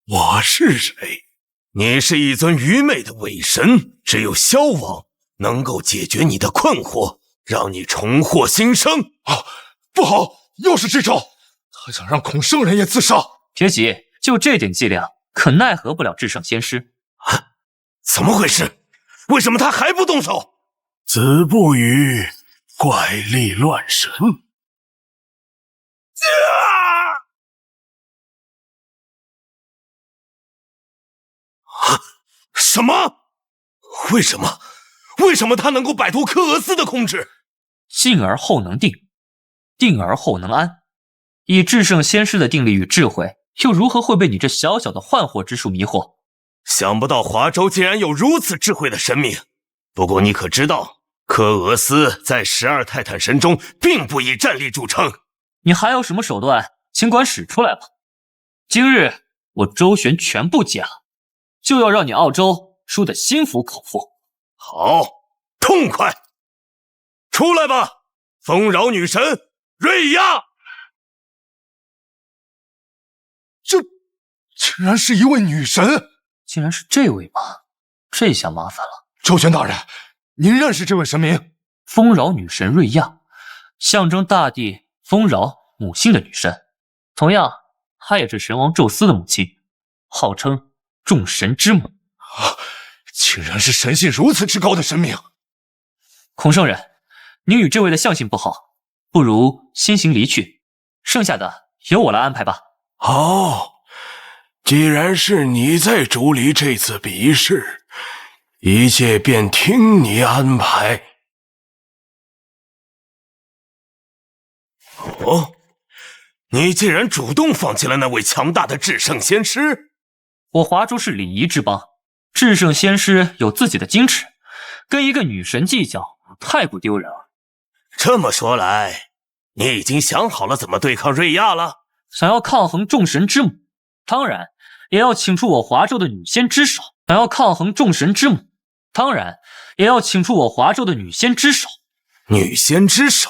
我是谁？你是一尊愚昧的伪神，只有萧王能够解决你的困惑，让你重获新生。啊，不好，又是这招！他想让孔圣人也自杀。别急，就这点伎俩，可奈何不了至圣先师。怎么回事？为什么他还不动手？子不语，怪力乱神。什么？为什么？为什么他能够摆脱科俄斯的控制？静而后能定，定而后能安。以至圣先师的定力与智慧，又如何会被你这小小的幻惑之术迷惑？想不到华州竟然有如此智慧的神明。不过你可知道，科俄斯在12泰坦神中并不以战力著称。你还有什么手段，尽管使出来吧。今日我周旋全部解了，就要让你澳洲输得心服口服。好，痛快！出来吧，丰饶女神瑞亚！这竟然是一位女神！竟然是这位吗？这下麻烦了。周旋大人，您认识这位神明？丰饶女神瑞亚，象征大地丰饶母性的女神，同样，她也是神王宙斯的母亲，号称众神之母。啊，竟然是神性如此之高的神明！孔圣人，您与这位的相性不好，不如先行离去，剩下的由我来安排吧。哦，既然是你在主理这次比试，一切便听你安排。哦，你竟然主动放弃了那位强大的至圣先师！我华州是礼仪之邦，至圣先师有自己的矜持，跟一个女神计较，太不丢人了。这么说来，你已经想好了怎么对抗瑞亚了？想要抗衡众神之母，当然也要请出我华州的女仙之首。想要抗衡众神之母，当然也要请出我华州的女仙之首。女仙之首？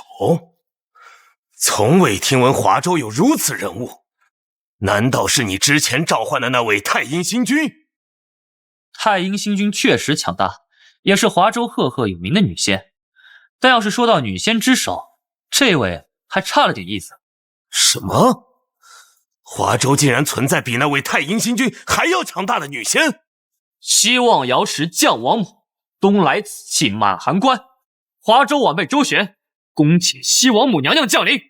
从未听闻华州有如此人物，难道是你之前召唤的那位太阴星君？太阴星君确实强大，也是华州赫赫有名的女仙。但要是说到女仙之首，这位还差了点意思。什么？华州竟然存在比那位太阴星君还要强大的女仙？西望瑶池降王母，东来紫气满函关。华州晚辈周旋，恭请西王母娘娘降临。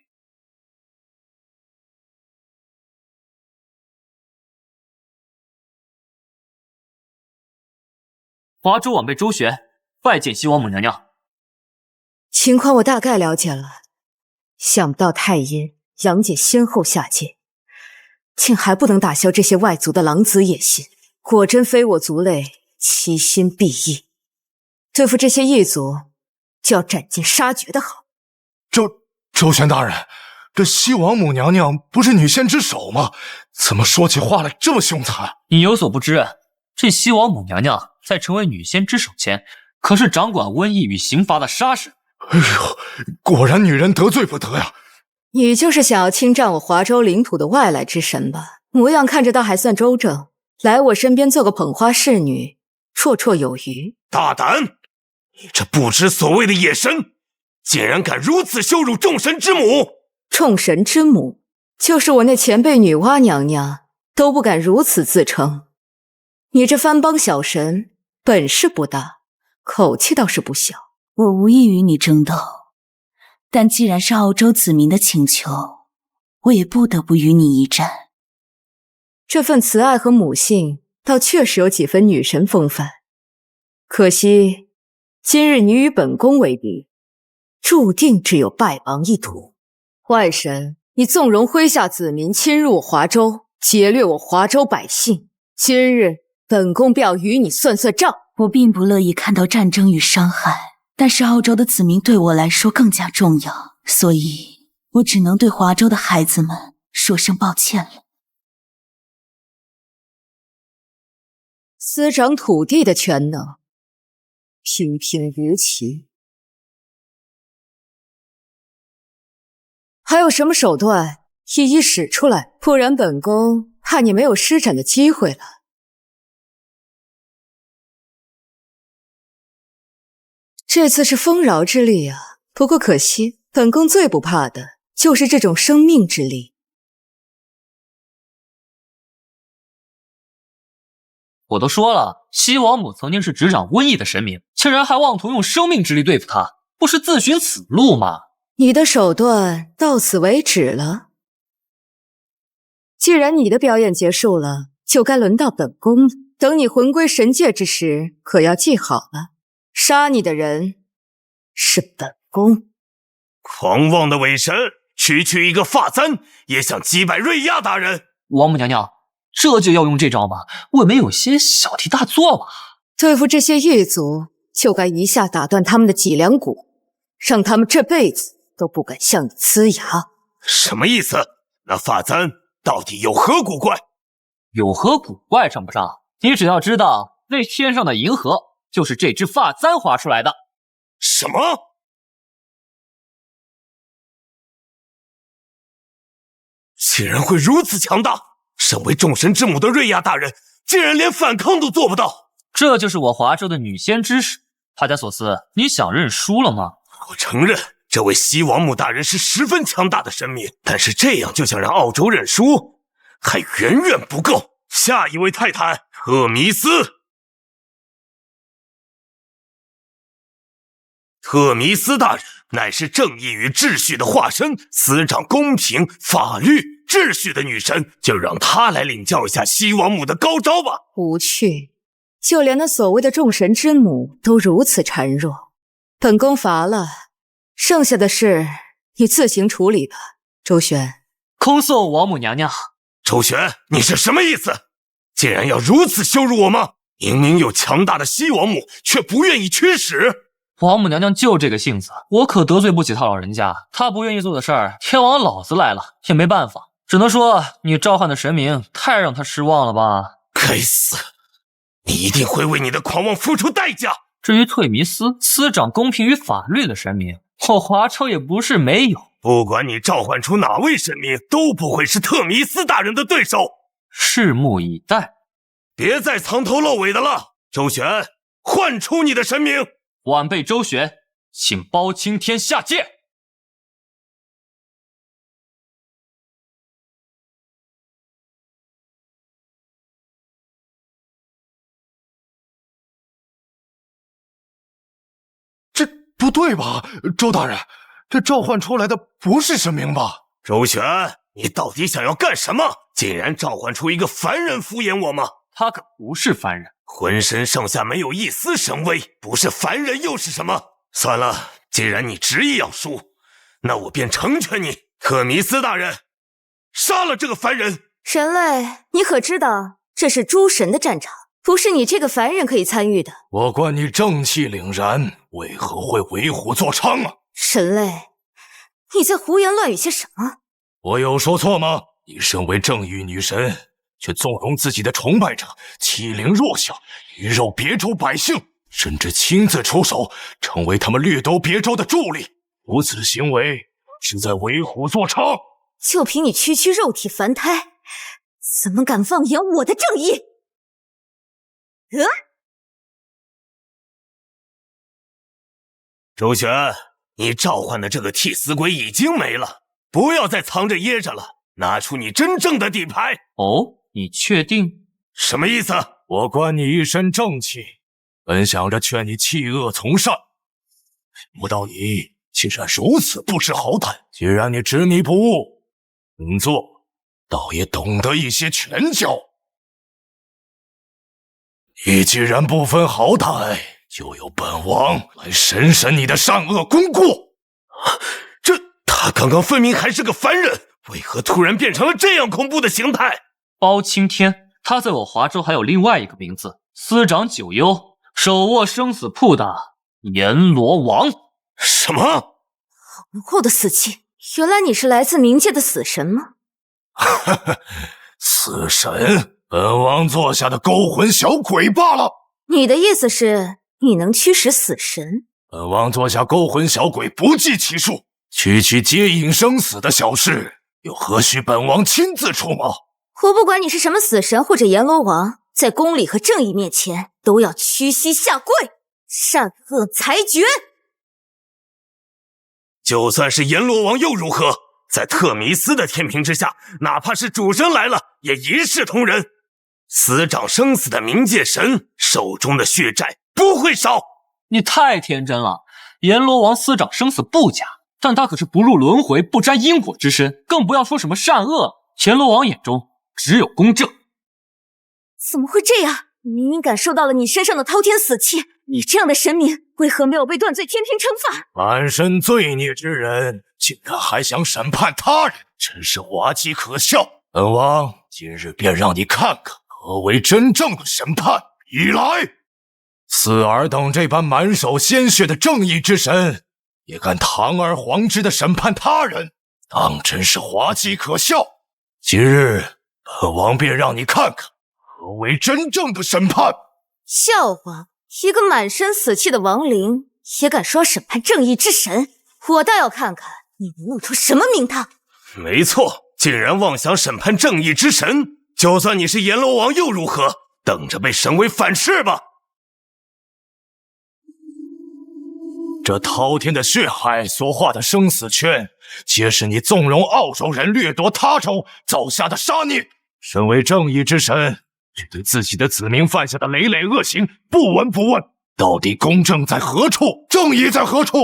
华州晚辈周旋，拜见西王母娘娘。情况我大概了解了，想不到太阴、杨戬先后下界，竟还不能打消这些外族的狼子野心。果真非我族类，其心必异。对付这些异族，就要斩尽杀绝的好。周旋大人，这西王母娘娘不是女仙之首吗？怎么说起话来这么凶残？你有所不知，这西王母娘娘在成为女仙之首前，可是掌管瘟疫与刑罚的杀神。哎呦，果然女人得罪不得呀！你就是想要侵占我华州领土的外来之神吧？模样看着倒还算周正，来我身边做个捧花侍女，绰绰有余。大胆！你这不知所谓的野神，竟然敢如此羞辱众神之母！众神之母，就是我那前辈女娲娘娘都不敢如此自称。你这番邦小神，本事不大，口气倒是不小。我无意与你争斗，但既然是澳洲子民的请求，我也不得不与你一战。这份慈爱和母性，倒确实有几分女神风范。可惜，今日你与本宫为敌，注定只有败亡一途。外神，你纵容麾下子民侵入我华州，劫掠我华州百姓，今日本宫便要与你算算账。我并不乐意看到战争与伤害，但是澳洲的子民对我来说更加重要，所以我只能对华州的孩子们说声抱歉了。司掌土地的权能，平平无奇。还有什么手段，一一使出来，不然本宫怕你没有施展的机会了。这次是丰饶之力啊，不过可惜，本宫最不怕的就是这种生命之力。我都说了，西王母曾经是执掌瘟疫的神明，竟然还妄图用生命之力对付她，不是自寻死路吗？你的手段到此为止了。既然你的表演结束了，就该轮到本宫了。等你魂归神界之时，可要记好了，杀你的人是本宫。狂妄的伪神，区一个发簪也想击败瑞亚大人。王母娘娘，这就要用这招吗？未免有些小题大做吧。对付这些异族，就该一下打断他们的脊梁骨，让他们这辈子都不敢向你呲牙。什么意思？那发簪到底有何古怪？有何古怪称不上，你只要知道那天上的银河就是这只发簪划出来的。什么？竟然会如此强大！身为众神之母的瑞亚大人，竟然连反抗都做不到。这就是我华州的女仙之使。帕加索斯，你想认输了吗？我承认，这位西王母大人是十分强大的神明，但是这样就想让澳洲认输，还远远不够。下一位泰坦，赫弥斯。赫弥斯大人乃是正义与秩序的化身，司掌公平、法律、秩序的女神，就让她来领教一下西王母的高招吧。无趣，就连那所谓的众神之母都如此孱弱，本宫罚了，剩下的事你自行处理吧。周旋，恭送王母娘娘。周旋，你是什么意思？竟然要如此羞辱我吗？明明有强大的西王母，却不愿意驱使。王母娘娘就这个性子，我可得罪不起她老人家。她不愿意做的事儿，天王老子来了也没办法，只能说你召唤的神明太让她失望了吧。该死，你一定会为你的狂妄付出代价。至于退弥斯，司掌公平与法律的神明，我华超也不是没有。不管你召唤出哪位神明，都不会是特弥斯大人的对手。拭目以待。别再藏头露尾的了，周旋，唤出你的神明。晚辈周旋，请包青天下界。这不对吧，周大人，这召唤出来的不是神明吧？周旋，你到底想要干什么？竟然召唤出一个凡人敷衍我吗？他可不是凡人，浑身上下没有一丝神威，不是凡人又是什么？算了，既然你执意要输，那我便成全你。特弥斯大人，杀了这个凡人。人类，你可知道这是诸神的战场，不是你这个凡人可以参与的。我观你正气凛然，为何会为虎作伥啊？人类，你在胡言乱语些什么？我有说错吗？你身为正义女神，却纵容自己的崇拜者欺凌弱小，鱼肉别州百姓，甚至亲自出手，成为他们掠夺别州的助力。如此行为是在为虎作伥。就凭你区肉体凡胎，怎么敢妄言我的正义？周旋，你召唤的这个替死鬼已经没了，不要再藏着掖着了，拿出你真正的底牌。哦，你确定？什么意思？我观你一身正气，本想着劝你弃恶从善，不到你竟然如此不识好歹。既然你执迷不悟，本座倒也懂得一些拳脚。你既然不分好歹，就由本王来审审你的善恶功过。他刚刚分明还是个凡人，为何突然变成了这样恐怖的形态？包青天，他在我华州还有另外一个名字，司掌九幽，手握生死簿的阎罗王。什么？好浓厚的死气！原来你是来自冥界的死神吗？死神，本王座下的勾魂小鬼罢了。你的意思是你能驱使死神？本王座下勾魂小鬼不计其数，区接引生死的小事，又何须本王亲自出马？我不管你是什么死神或者阎罗王，在公理和正义面前都要屈膝下跪。善恶裁决。就算是阎罗王又如何？在特弥斯的天平之下，哪怕是主神来了，也一视同仁。司掌生死的冥界神手中的血债不会少。你太天真了，阎罗王司掌生死不假，但他可是不入轮回、不沾因果之身，更不要说什么善恶。阎罗王眼中只有公正。怎么会这样？明明感受到了你身上的滔天死气，你这样的神明为何没有被断罪天庭惩罚？满身罪孽之人，竟然还想审判他人，真是滑稽可笑。本王今日便让你看看何为真正的审判。以来，四儿等这般满手鲜血的正义之神，也敢堂而皇之的审判他人，当真是滑稽可笑。今日本王便让你看看何为真正的审判。笑话，一个满身死气的亡灵也敢说审判正义之神，我倒要看看你能弄出什么名堂。没错，竟然妄想审判正义之神，就算你是阎罗王又如何？等着被审为反噬吧。这滔天的血海所画的生死圈，皆是你纵容澳洲人掠夺他州造下的杀孽。身为正义之神，却对自己的子民犯下的累累恶行不闻不问，到底公正在何处？正义在何处？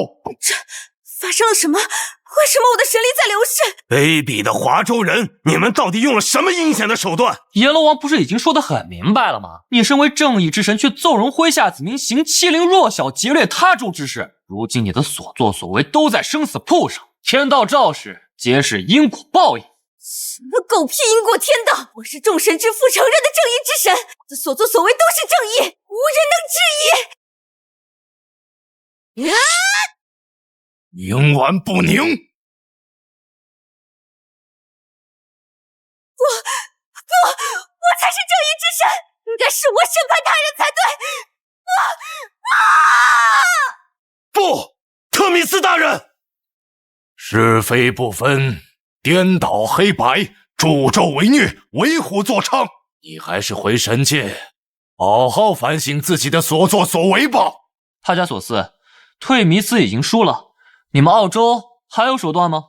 发生了什么？为什么我的神力在流逝？卑鄙的华州人，你们到底用了什么阴险的手段？阎罗王不是已经说得很明白了吗？你身为正义之神，却纵容麾下子民行欺凌弱小、劫掠他州之事。如今你的所作所为都在生死簿上，天道昭示，皆是因果报应。什么狗屁因果天道！我是众神之父承认的正义之神，我的所作所为都是正义，无人能质疑。冥顽不宁！我才是正义之神，应该是我审判他人才对。不，特弥斯大人，是非不分，颠倒黑白，助纣为虐，为虎作伥。你还是回神界，好好反省自己的所作所为吧。他家所思，退弥斯已经输了，你们澳洲还有手段吗？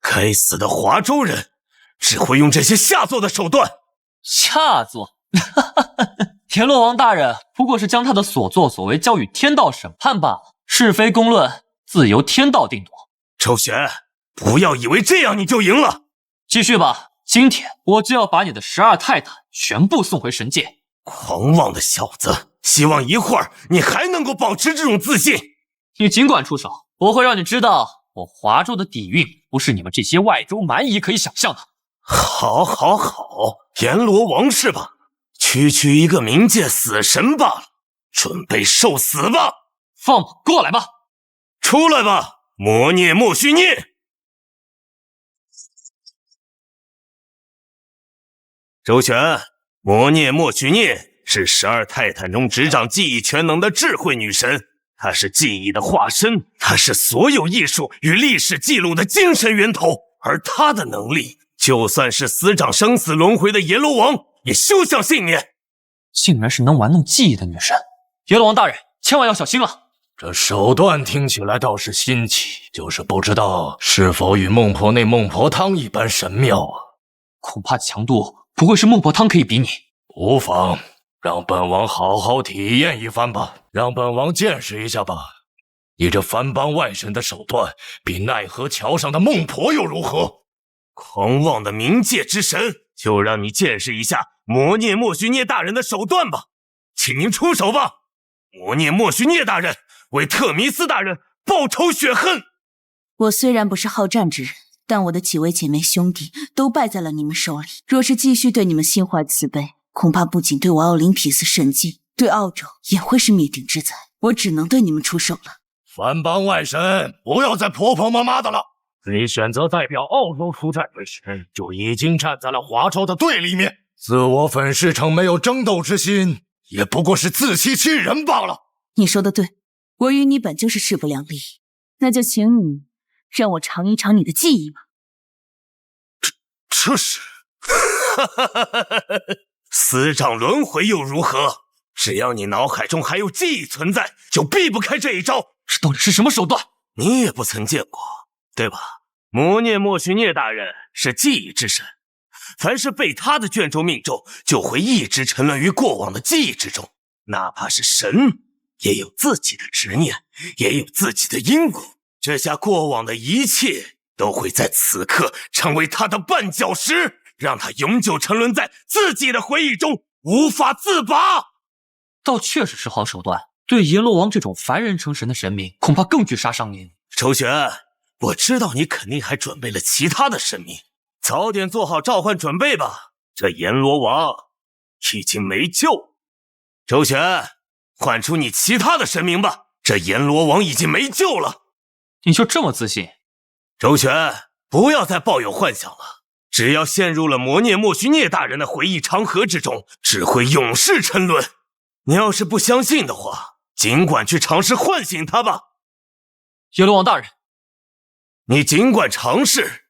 该死的华州人，只会用这些下作的手段。下作？阎罗王大人不过是将他的所作所为交予天道审判罢了，是非公论自由天道定夺。周旋，不要以为这样你就赢了。继续吧，今天我就要把你的12泰坦全部送回神界。狂妄的小子，希望一会儿你还能够保持这种自信。你尽管出手，我会让你知道我华州的底蕴不是你们这些外州蛮夷可以想象的。好，阎罗王是吧？区区一个冥界死神罢了，准备受死吧！放马过来吧！出来吧，魔孽莫须孽！周旋，魔孽莫须孽是12泰坦中执掌记忆全能的智慧女神，她是记忆的化身，她是所有艺术与历史记录的精神源头，而她的能力，就算是司掌生死轮回的阎罗王也休想幸免。竟然是能玩弄记忆的女神，阎罗王大人千万要小心了。这手段听起来倒是新奇，就是不知道是否与孟婆内孟婆汤一般神妙啊。恐怕强度不会是孟婆汤可以比拟。无妨，让本王好好体验一番吧，让本王见识一下吧。你这番邦外神的手段，比奈何桥上的孟婆又如何？狂妄的冥界之神，就让你见识一下魔孽莫须涅大人的手段吧，请您出手吧，魔孽莫须涅大人，为特弥斯大人报仇雪恨。我虽然不是好战之人，但我的几位姐妹兄弟都败在了你们手里。若是继续对你们心怀慈悲，恐怕不仅对我奥林匹斯神境，对澳洲也会是灭顶之灾。我只能对你们出手了。番邦外神，不要再婆婆妈妈的了。你选择代表澳洲出战时，就已经站在了华州的对立面，自我粉饰成没有争斗之心，也不过是自欺欺人罢了。你说的对，我与你本就是势不两立，那就请你让我尝一尝你的记忆吧。这是司掌轮回又如何？只要你脑海中还有记忆存在，就避不开这一招。这到底是什么手段？你也不曾见过，对吧？魔涅莫须涅大人是记忆之神，凡是被他的卷轴命中，就会一直沉沦于过往的记忆之中。哪怕是神，也有自己的执念，也有自己的因果。这下过往的一切都会在此刻成为他的绊脚石，让他永久沉沦在自己的回忆中，无法自拔。倒确实是好手段，对阎罗王这种凡人成神的神明，恐怕更具杀伤力。周旋，我知道你肯定还准备了其他的神明，早点做好召唤准备吧。这阎罗王已经没救。周旋，唤出你其他的神明吧。这阎罗王已经没救了。你就这么自信？周旋，不要再抱有幻想了。只要陷入了魔涅莫须涅大人的回忆长河之中，只会永世沉沦。你要是不相信的话，尽管去尝试唤醒他吧。阎罗王大人，你尽管尝试，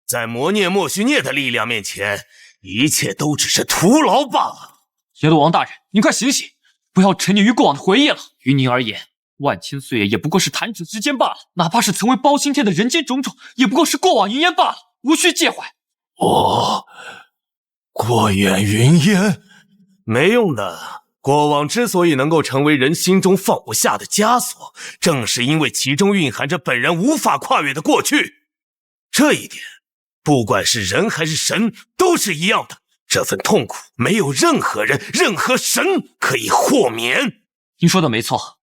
在魔涅莫须涅的力量面前，一切都只是徒劳罢了。阎罗王大人，您快醒醒，不要沉溺于过往的回忆了。于您而言，万千岁月也不过是弹指之间罢了，哪怕是曾为包青天的人间种种，也不过是过往云烟罢了，无需介怀。过眼云烟，没用的。过往之所以能够成为人心中放不下的枷锁，正是因为其中蕴含着本人无法跨越的过去。这一点，不管是人还是神，都是一样的。这份痛苦，没有任何人、任何神可以豁免。您说的没错，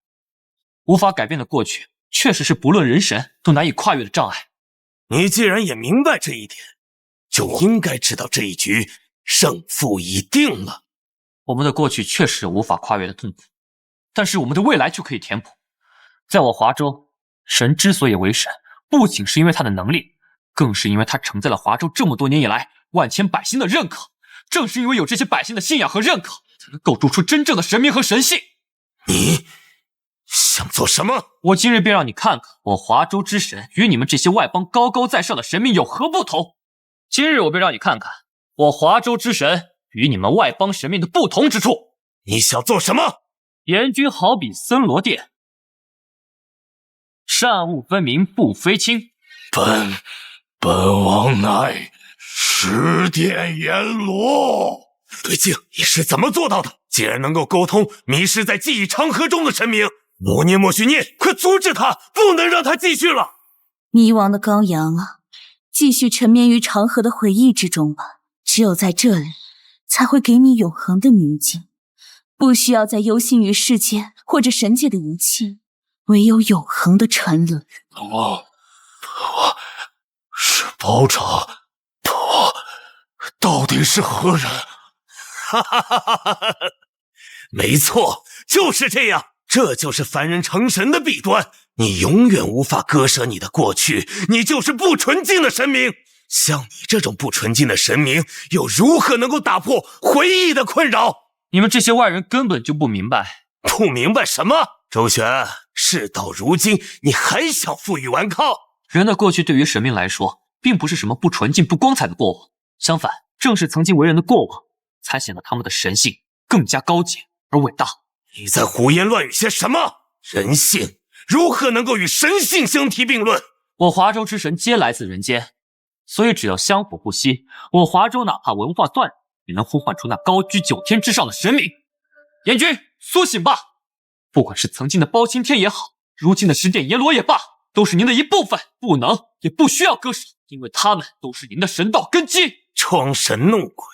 无法改变的过去，确实是不论人神都难以跨越的障碍。你既然也明白这一点，就应该知道这一局胜负已定了。我们的过去确实有无法跨越的痛苦，但是我们的未来就可以填补。在我华州，神之所以为神，不仅是因为他的能力，更是因为他承载了华州这么多年以来万千百姓的认可。正是因为有这些百姓的信仰和认可，才能构筑出真正的神明和神性。你想做什么？我今日便让你看看我华州之神与你们这些外邦高高在上的神明有何不同。今日我便让你看看我华州之神与你们外邦神明的不同之处。你想做什么？阎君好比森罗殿，善恶分明不非亲。本王乃十殿阎罗。对镜，你是怎么做到的？竟然能够沟通迷失在记忆长河中的神明。魔涅莫须涅，快阻止他，不能让他继续了。迷惘的羔羊啊，继续沉湎于长河的回忆之中吧。只有在这里，才会给你永恒的宁静，不需要再忧心于世界或者神界的一切，唯有永恒的沉沦。本王是包拯，本王到底是何人？哈哈哈哈哈哈！没错，就是这样，这就是凡人成神的弊端。你永远无法割舍你的过去，你就是不纯净的神明。像你这种不纯净的神明，又如何能够打破回忆的困扰？你们这些外人根本就不明白。不明白什么？周旋，事到如今，你还想负隅顽抗？人的过去对于神明来说，并不是什么不纯净、不光彩的过往，相反，正是曾经为人的过往，才显得他们的神性更加高洁而伟大。你在胡言乱语些什么？人性如何能够与神性相提并论？我华州之神皆来自人间，所以只要香火不息，我华州哪怕文化断，也能呼唤出那高居九天之上的神明。阎君，苏醒吧！不管是曾经的包青天也好，如今的十殿阎罗也罢，都是您的一部分，不能也不需要割舍，因为他们都是您的神道根基。装神弄鬼，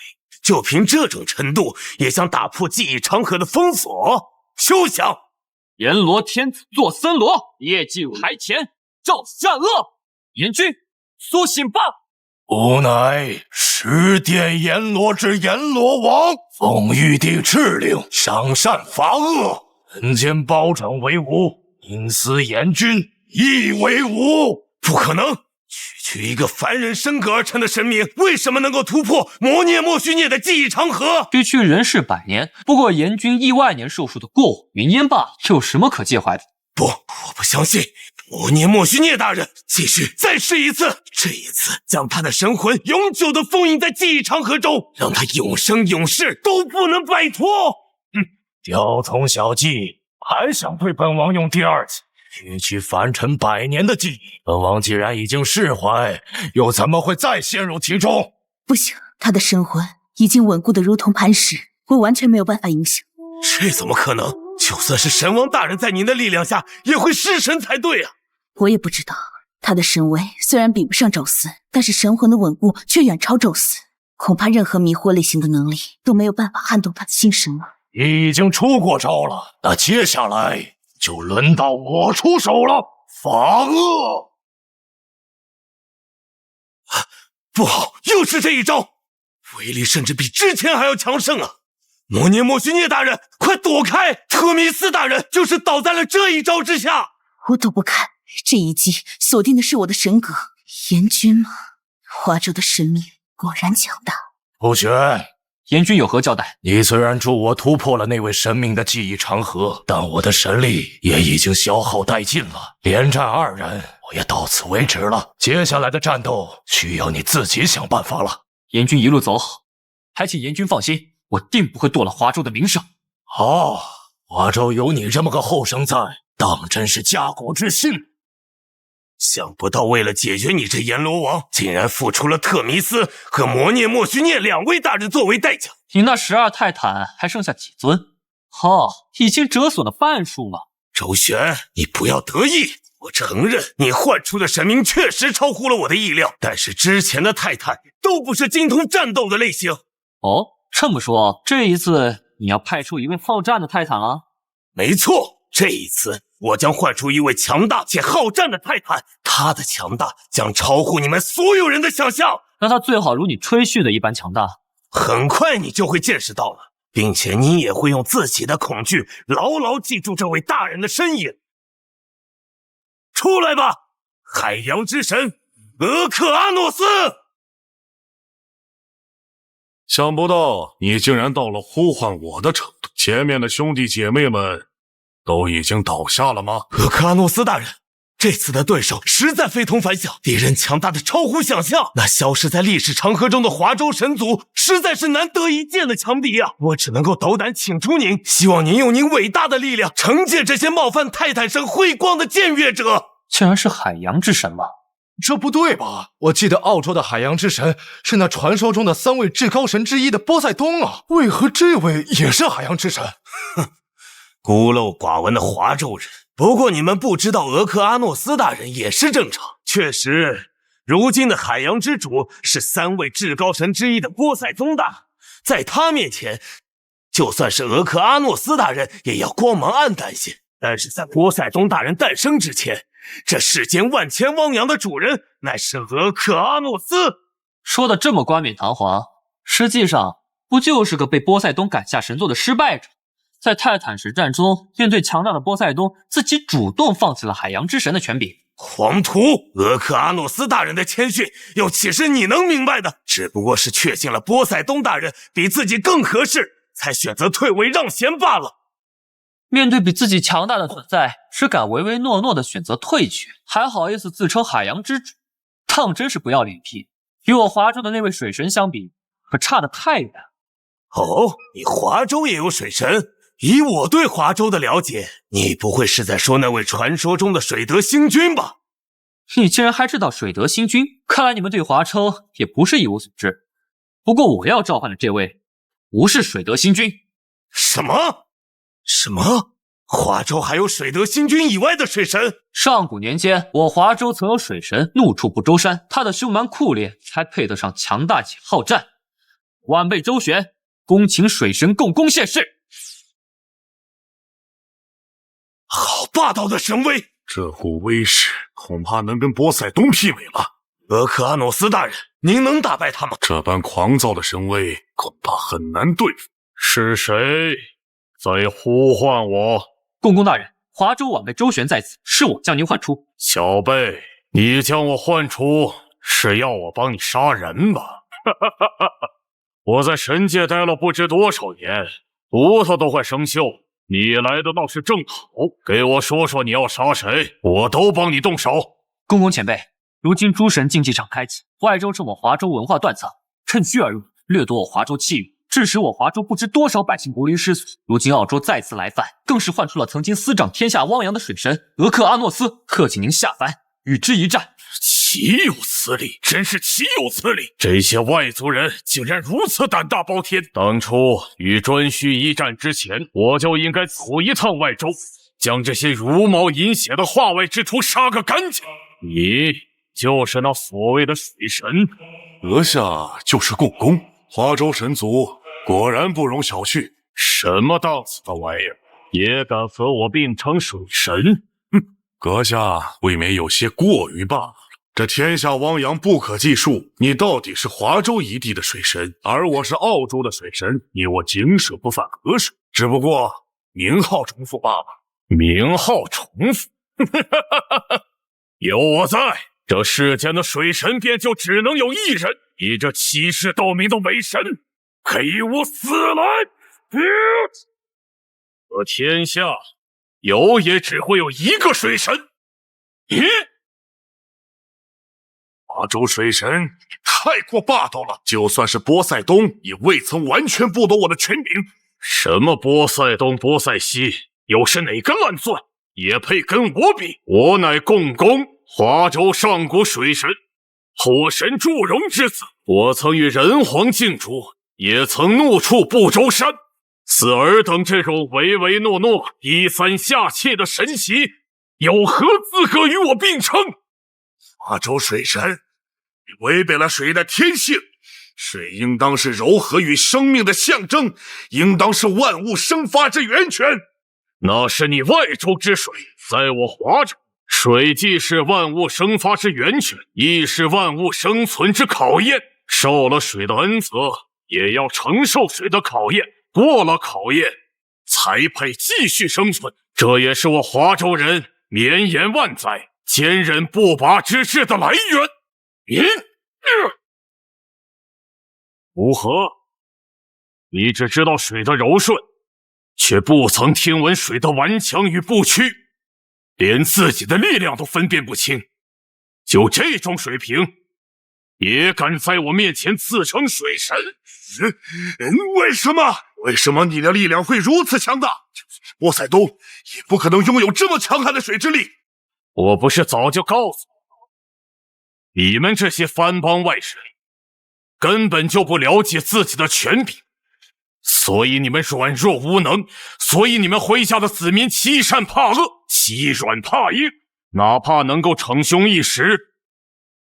就凭这种程度，也想打破记忆长河的封锁？休想！阎罗天子坐森罗，业绩台前照善恶。阎君，苏醒吧！吾乃十殿阎罗之阎罗王，奉玉帝敕令，赏善罚恶。人间包拯为吾，阴司阎君亦为吾。不可能！区区一个凡人升格而成的神明，为什么能够突破魔涅莫须涅的记忆长河？区区人世百年，不过阎君亿万年寿数的过往云烟罢了，这有什么可介怀的？不，我不相信！魔涅莫须涅大人，继续再试一次，这一次将他的神魂永久的封印在记忆长河中，让他永生永世都不能摆脱。雕虫小技，还想对本王用第二次？区区凡尘100年的记忆，本王既然已经释怀，又怎么会再陷入其中？不行，他的神魂已经稳固的如同磐石，我完全没有办法影响。这怎么可能？就算是神王大人在您的力量下，也会失神才对啊！我也不知道，他的神威虽然比不上宙斯，但是神魂的稳固却远超宙斯，恐怕任何迷惑类型的能力都没有办法撼动他的心神了。你已经出过招了，那接下来就轮到我出手了。法厄！不好，又是这一招，威力甚至比之前还要强盛啊！摩涅莫须涅大人，快躲开！特弥斯大人就是倒在了这一招之下。我躲不开，这一击锁定的是我的神格。阎君吗？华州的神明果然强大。不选。阎君有何交代？你虽然助我突破了那位神明的记忆长河，但我的神力也已经消耗殆尽了，连战2人，我也到此为止了。接下来的战斗需要你自己想办法了。阎君一路走好，还请阎君放心，我定不会堕了华州的名声。好，华州有你这么个后生在，当真是家国之幸。想不到为了解决你这阎罗王，竟然付出了特弥斯和摩涅莫须涅2位大人作为代价。你那12泰坦还剩下几尊？已经折损了半数了。周旋，你不要得意。我承认你唤出的神明确实超乎了我的意料，但是之前的泰坦都不是精通战斗的类型。这么说，这一次你要派出一位好战的泰坦了？没错，这一次我将唤出一位强大且好战的泰坦，他的强大将超乎你们所有人的想象。那他最好如你吹嘘的一般强大。很快你就会见识到了，并且你也会用自己的恐惧牢牢记住这位大人的身影。出来吧，海洋之神俄克阿诺斯！想不到你竟然到了呼唤我的程度，前面的兄弟姐妹们都已经倒下了吗？俄克阿诺斯大人，这次的对手实在非同凡响，敌人强大的超乎想象，那消失在历史长河中的华州神族实在是难得一见的强敌啊！我只能够斗胆请出您，希望您用您伟大的力量惩戒这些冒犯泰坦神辉光的僭越者。竟然是海洋之神吗？这不对吧？我记得澳洲的海洋之神是那传说中的3位至高神之一的波塞冬啊，为何这位也是海洋之神？哼，孤陋寡闻的华州人。不过你们不知道俄克阿诺斯大人也是正常。确实，如今的海洋之主是3位至高神之一的波塞冬大，在他面前，就算是俄克阿诺斯大人也要光芒暗淡些。但是在波塞冬大人诞生之前，这世间万千汪洋的主人乃是俄克阿诺斯。说的这么冠冕堂皇，实际上不就是个被波塞冬赶下神座的失败者？在泰坦实战中，面对强大的波塞冬，自己主动放弃了海洋之神的权柄。狂徒！俄克阿诺斯大人的谦逊，又岂是你能明白的？只不过是确信了波塞冬大人比自己更合适，才选择退位让贤罢了。面对比自己强大的存在，只敢唯唯诺诺的选择退却，还好意思自称海洋之主，当真是不要脸皮。与我华州的那位水神相比，可差得太远。哦，你华州也有水神？以我对华州的了解，你不会是在说那位传说中的水德星君吧？你竟然还知道水德星君，看来你们对华州也不是一无所知。不过我要召唤的这位，不是水德星君。什么？华州还有水德星君以外的水神？上古年间，我华州曾有水神怒触不周山，他的凶蛮酷烈，才配得上强大且好战。晚辈周旋，恭请水神共工献世。好霸道的神威！这股威势恐怕能跟波塞冬媲美了。俄克阿诺斯大人，您能打败他吗？这般狂躁的神威恐怕很难对付。是谁在呼唤我？共工大人，华州晚辈周旋在此，是我将您唤出。小辈，你将我唤出是要我帮你杀人吧？我在神界待了不知多少年，骨头都快生锈了。你来的倒是正好，给我说说你要杀谁，我都帮你动手。公公前辈，如今诸神竞技场开启，外州趁我华州文化断层，趁虚而入，掠夺我华州气运，致使我华州不知多少百姓国临失所。如今澳洲再次来犯，更是唤出了曾经司掌天下汪洋的水神俄克阿诺斯，克请您下凡与之一战。岂有此理！真是岂有此理！这些外族人竟然如此胆大包天！当初与颛顼一战之前，我就应该走一趟外州，将这些茹毛饮血的化外之徒杀个干净。你就是那所谓的水神？阁下就是共工，华州神族果然不容小觑。什么档次的玩意儿，也敢和我并称水神？哼，阁下未免有些过于罢了。这天下汪洋不可计数，你到底是华州一地的水神，而我是澳洲的水神，你我井水不犯河水，只不过名号重复罢了。名号重复？有我在，这世间的水神便就只能有一人。你这欺世盗名的伪神，给我死来！这天下有也只会有一个水神。咦？华州水神，你太过霸道了！就算是波塞冬，也未曾完全剥夺我的权柄。什么波塞冬、波塞西，又是哪根烂钻，也配跟我比？我乃共工，华州上古水神，火神祝融之子。我曾与人皇竞逐，也曾怒触不周山。似尔等这种唯唯诺诺、低三下气的神袭，有何资格与我并称？华州水神，你违背了水的天性。水应当是柔和与生命的象征，应当是万物生发之源泉。那是你外州之水，在我华州，水既是万物生发之源泉，亦是万物生存之考验。受了水的恩泽，也要承受水的考验。过了考验，才配继续生存。这也是我华州人绵延万载、坚韧不拔之志的来源。如何？你只知道水的柔顺，却不曾听闻水的顽强与不屈，连自己的力量都分辨不清。就这种水平，也敢在我面前自称水神？为什么？为什么你的力量会如此强大？就算是波塞冬，也不可能拥有这么强悍的水之力。我不是早就告诉你们这些番邦外水根本就不了解自己的权柄，所以你们软弱无能，所以你们麾下的子民欺善怕恶，欺软怕硬，哪怕能够逞凶一时，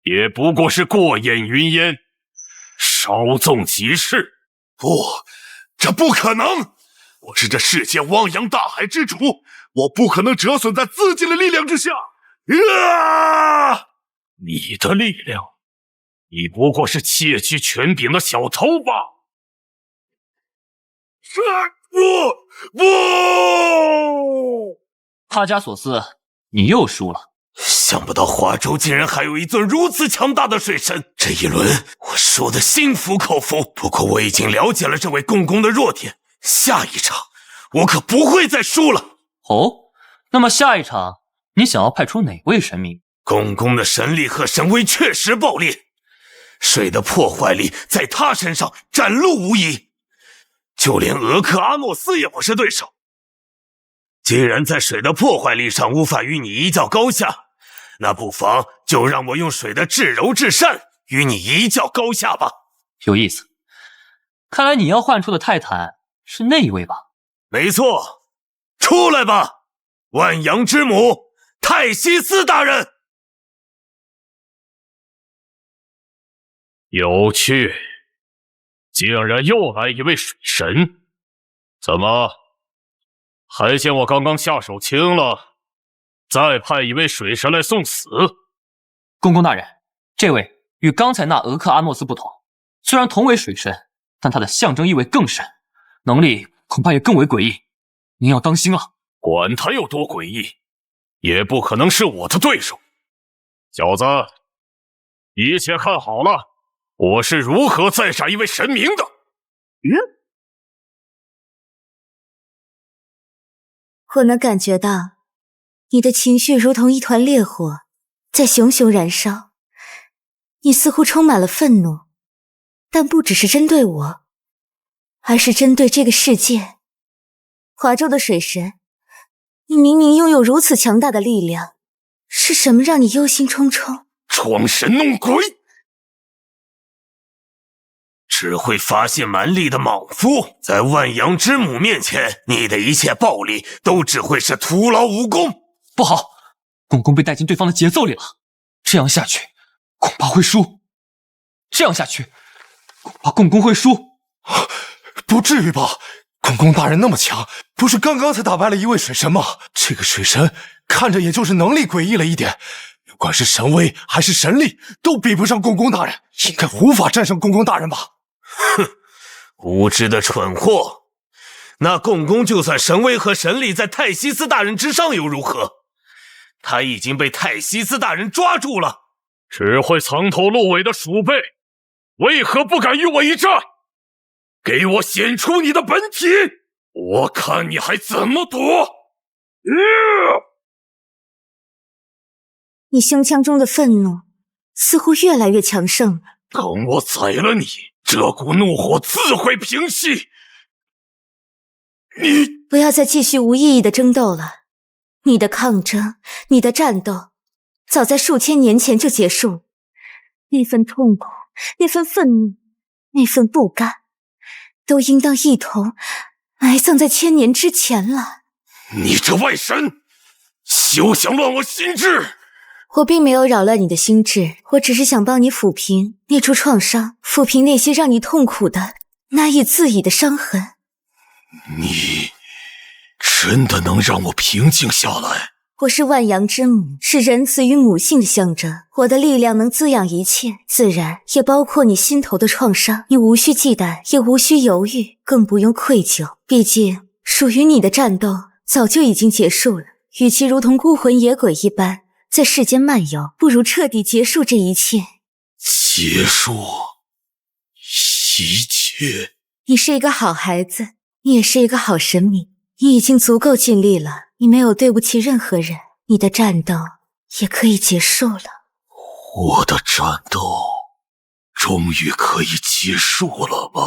也不过是过眼云烟，稍纵即逝。不，这不可能！我是这世界汪洋大海之主，我不可能折损在自己的力量之下。你的力量，你不过是窃取权柄的小偷吧？不！帕加索斯，你又输了。想不到华州竟然还有一尊如此强大的水神，这一轮我输得心服口服。不过我已经了解了这位共工的弱点，下一场我可不会再输了。哦，那么下一场你想要派出哪位神明？共工的神力和神威确实爆裂，水的破坏力在他身上展露无遗，就连俄克阿诺斯也不是对手。既然在水的破坏力上无法与你一较高下，那不妨就让我用水的至柔至善与你一较高下吧。有意思，看来你要唤出的泰坦是那一位吧？没错，出来吧，万阳之母泰西斯大人。有趣，竟然又来一位水神，怎么还嫌我刚刚下手轻了，再派一位水神来送死？公公大人，这位与刚才那俄克阿诺斯不同，虽然同为水神，但他的象征意味更深，能力恐怕也更为诡异，您要当心啊！管他有多诡异，也不可能是我的对手。小子，一切看好了，我是如何再杀一位神明的。我能感觉到你的情绪如同一团烈火，在熊熊燃烧。你似乎充满了愤怒，但不只是针对我，而是针对这个世界。华州的水神，你明明拥有如此强大的力量，是什么让你忧心忡忡？装神弄鬼，只会发泄蛮力的莽夫，在万阳之母面前，你的一切暴力都只会是徒劳无功。不好，公公被带进对方的节奏里了，这样下去恐怕会输。这样下去，恐怕公公会输。不至于吧？公公大人那么强，不是刚刚才打败了一位水神吗？这个水神看着也就是能力诡异了一点，不管是神威还是神力，都比不上公公大人，应该无法战胜公公大人吧？哼，无知的蠢货！那共工就算神威和神力在泰西斯大人之上又如何？他已经被泰西斯大人抓住了。只会藏头露尾的鼠辈，为何不敢与我一战？给我显出你的本体，我看你还怎么躲！你胸腔中的愤怒似乎越来越强盛了。等我宰了你，这股怒火自会平息。你不要再继续无意义的争斗了，你的抗争，你的战斗，早在数千年前就结束。那份痛苦，那份愤怒，那份不甘，都应当一同埋葬在千年之前了。你这外神，休想乱我心智！我并没有扰乱你的心智，我只是想帮你抚平那处创伤，抚平那些让你痛苦的、难以自已的伤痕。你真的能让我平静下来？我是万阳之母，是仁慈与母性的象征。我的力量能滋养一切，自然也包括你心头的创伤。你无需忌惮，也无需犹豫，更不用愧疚。毕竟，属于你的战斗早就已经结束了。与其如同孤魂野鬼一般在世间漫游，不如彻底结束这一切。结束一切？你是一个好孩子，你也是一个好神明。你已经足够尽力了，你没有对不起任何人，你的战斗也可以结束了。我的战斗终于可以结束了吗？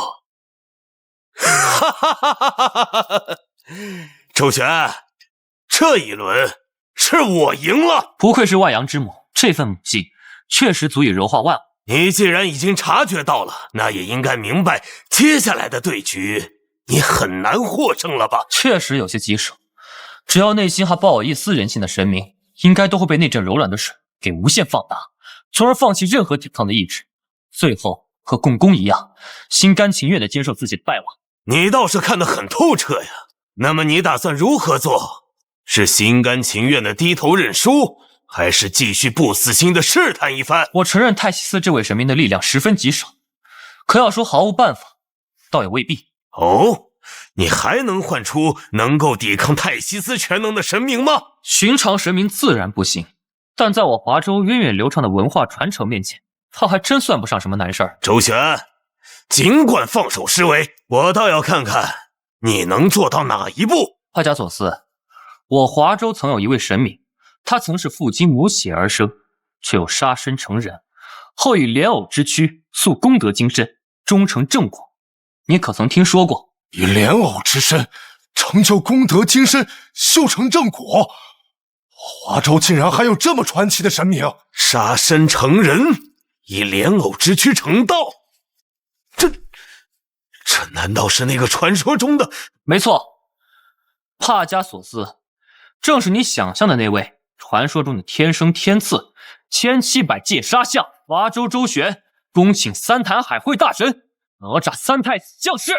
哈哈哈哈哈哈！周旋，这一轮是我赢了。不愧是万阳之母，这份母性确实足以柔化万物。你既然已经察觉到了，那也应该明白接下来的对局你很难获胜了吧？确实有些棘手，只要内心还抱有一丝人性的神明，应该都会被那阵柔软的水给无限放大，从而放弃任何抵抗的意志，最后和共工一样，心甘情愿地接受自己的败亡。你倒是看得很透彻呀。那么你打算如何做？是心甘情愿地低头认输，还是继续不死心地试探一番？我承认泰西斯这位神明的力量十分棘手，可要说毫无办法，倒也未必。哦，你还能唤出能够抵抗泰西斯全能的神明吗？寻常神明自然不行，但在我华州源远流长的文化传承面前，他还真算不上什么难事儿。周旋，尽管放手施为，我倒要看看你能做到哪一步。帕加索斯，我华州曾有一位神明，他曾是父精母血而生，却又杀身成人，后以莲藕之躯塑功德金身，终成正果。你可曾听说过？以莲藕之身成就功德金身，修成正果。华州竟然还有这么传奇的神明！杀身成人，以莲藕之躯成道，这难道是那个传说中的？没错，帕加索斯正是你想象的那位传说中的天生天赐1700戒杀相。华州周旋，恭请三坛海会大神哪吒三太子降世。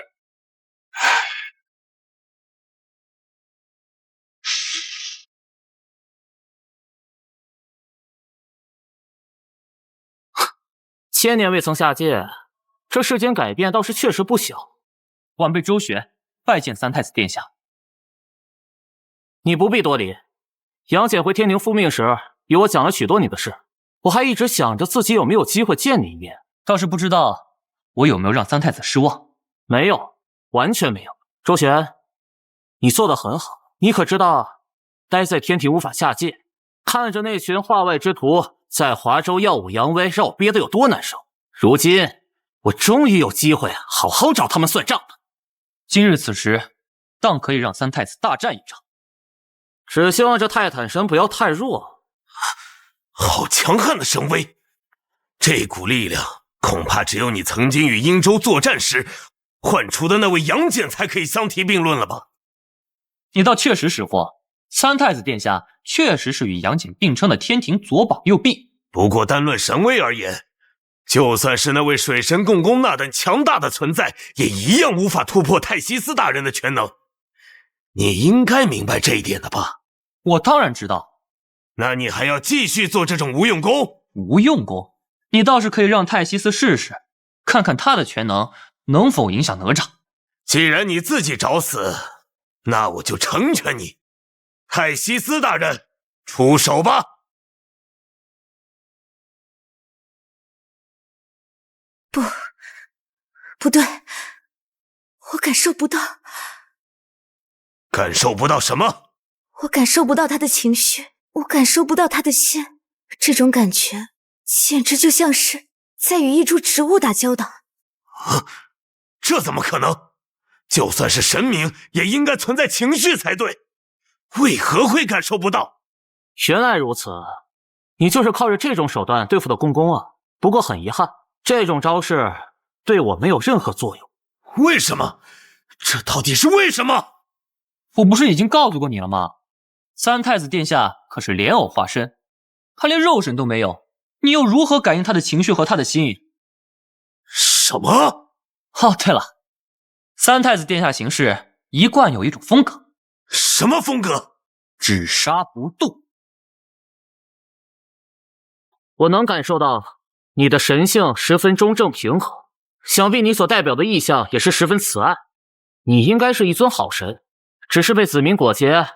千年未曾下界，这世间改变倒是确实不小。晚辈周旋拜见三太子殿下。你不必多礼。杨戬回天庭复命时，与我讲了许多你的事，我还一直想着自己有没有机会见你一面，倒是不知道我有没有让三太子失望。没有，完全没有。周旋，你做得很好。你可知道，待在天庭无法下界，看着那群化外之徒在华州耀武扬威，让我憋得有多难受。如今我终于有机会好好找他们算账了。今日此时，当可以让三太子大战一场。只希望这泰坦神不要太弱。好强悍的神威！这股力量恐怕只有你曾经与殷周作战时唤出的那位杨戬才可以相提并论了吧？你倒确实识货，三太子殿下确实是与杨戬并称的天庭左膀右臂。不过单论神威而言，就算是那位水神共工那等强大的存在，也一样无法突破泰西斯大人的全能。你应该明白这一点的吧？我当然知道。那你还要继续做这种无用功？无用功？你倒是可以让泰西斯试试，看看他的全能能否影响哪吒。既然你自己找死，那我就成全你。泰西斯大人，出手吧！不对，我感受不到。感受不到什么？我感受不到他的情绪，我感受不到他的心。这种感觉简直就像是在与一株植物打交道。这怎么可能？就算是神明，也应该存在情绪才对，为何会感受不到？原来如此，你就是靠着这种手段对付的共工啊。不过很遗憾，这种招式对我没有任何作用。为什么？这到底是为什么？我不是已经告诉过你了吗？三太子殿下可是莲藕化身，他连肉身都没有，你又如何感应他的情绪和他的心意？什么？哦，对了，三太子殿下行事一贯有一种风格。什么风格？只杀不动。我能感受到你的神性十分中正平和，想必你所代表的意象也是十分慈爱。你应该是一尊好神，只是被子民裹挟，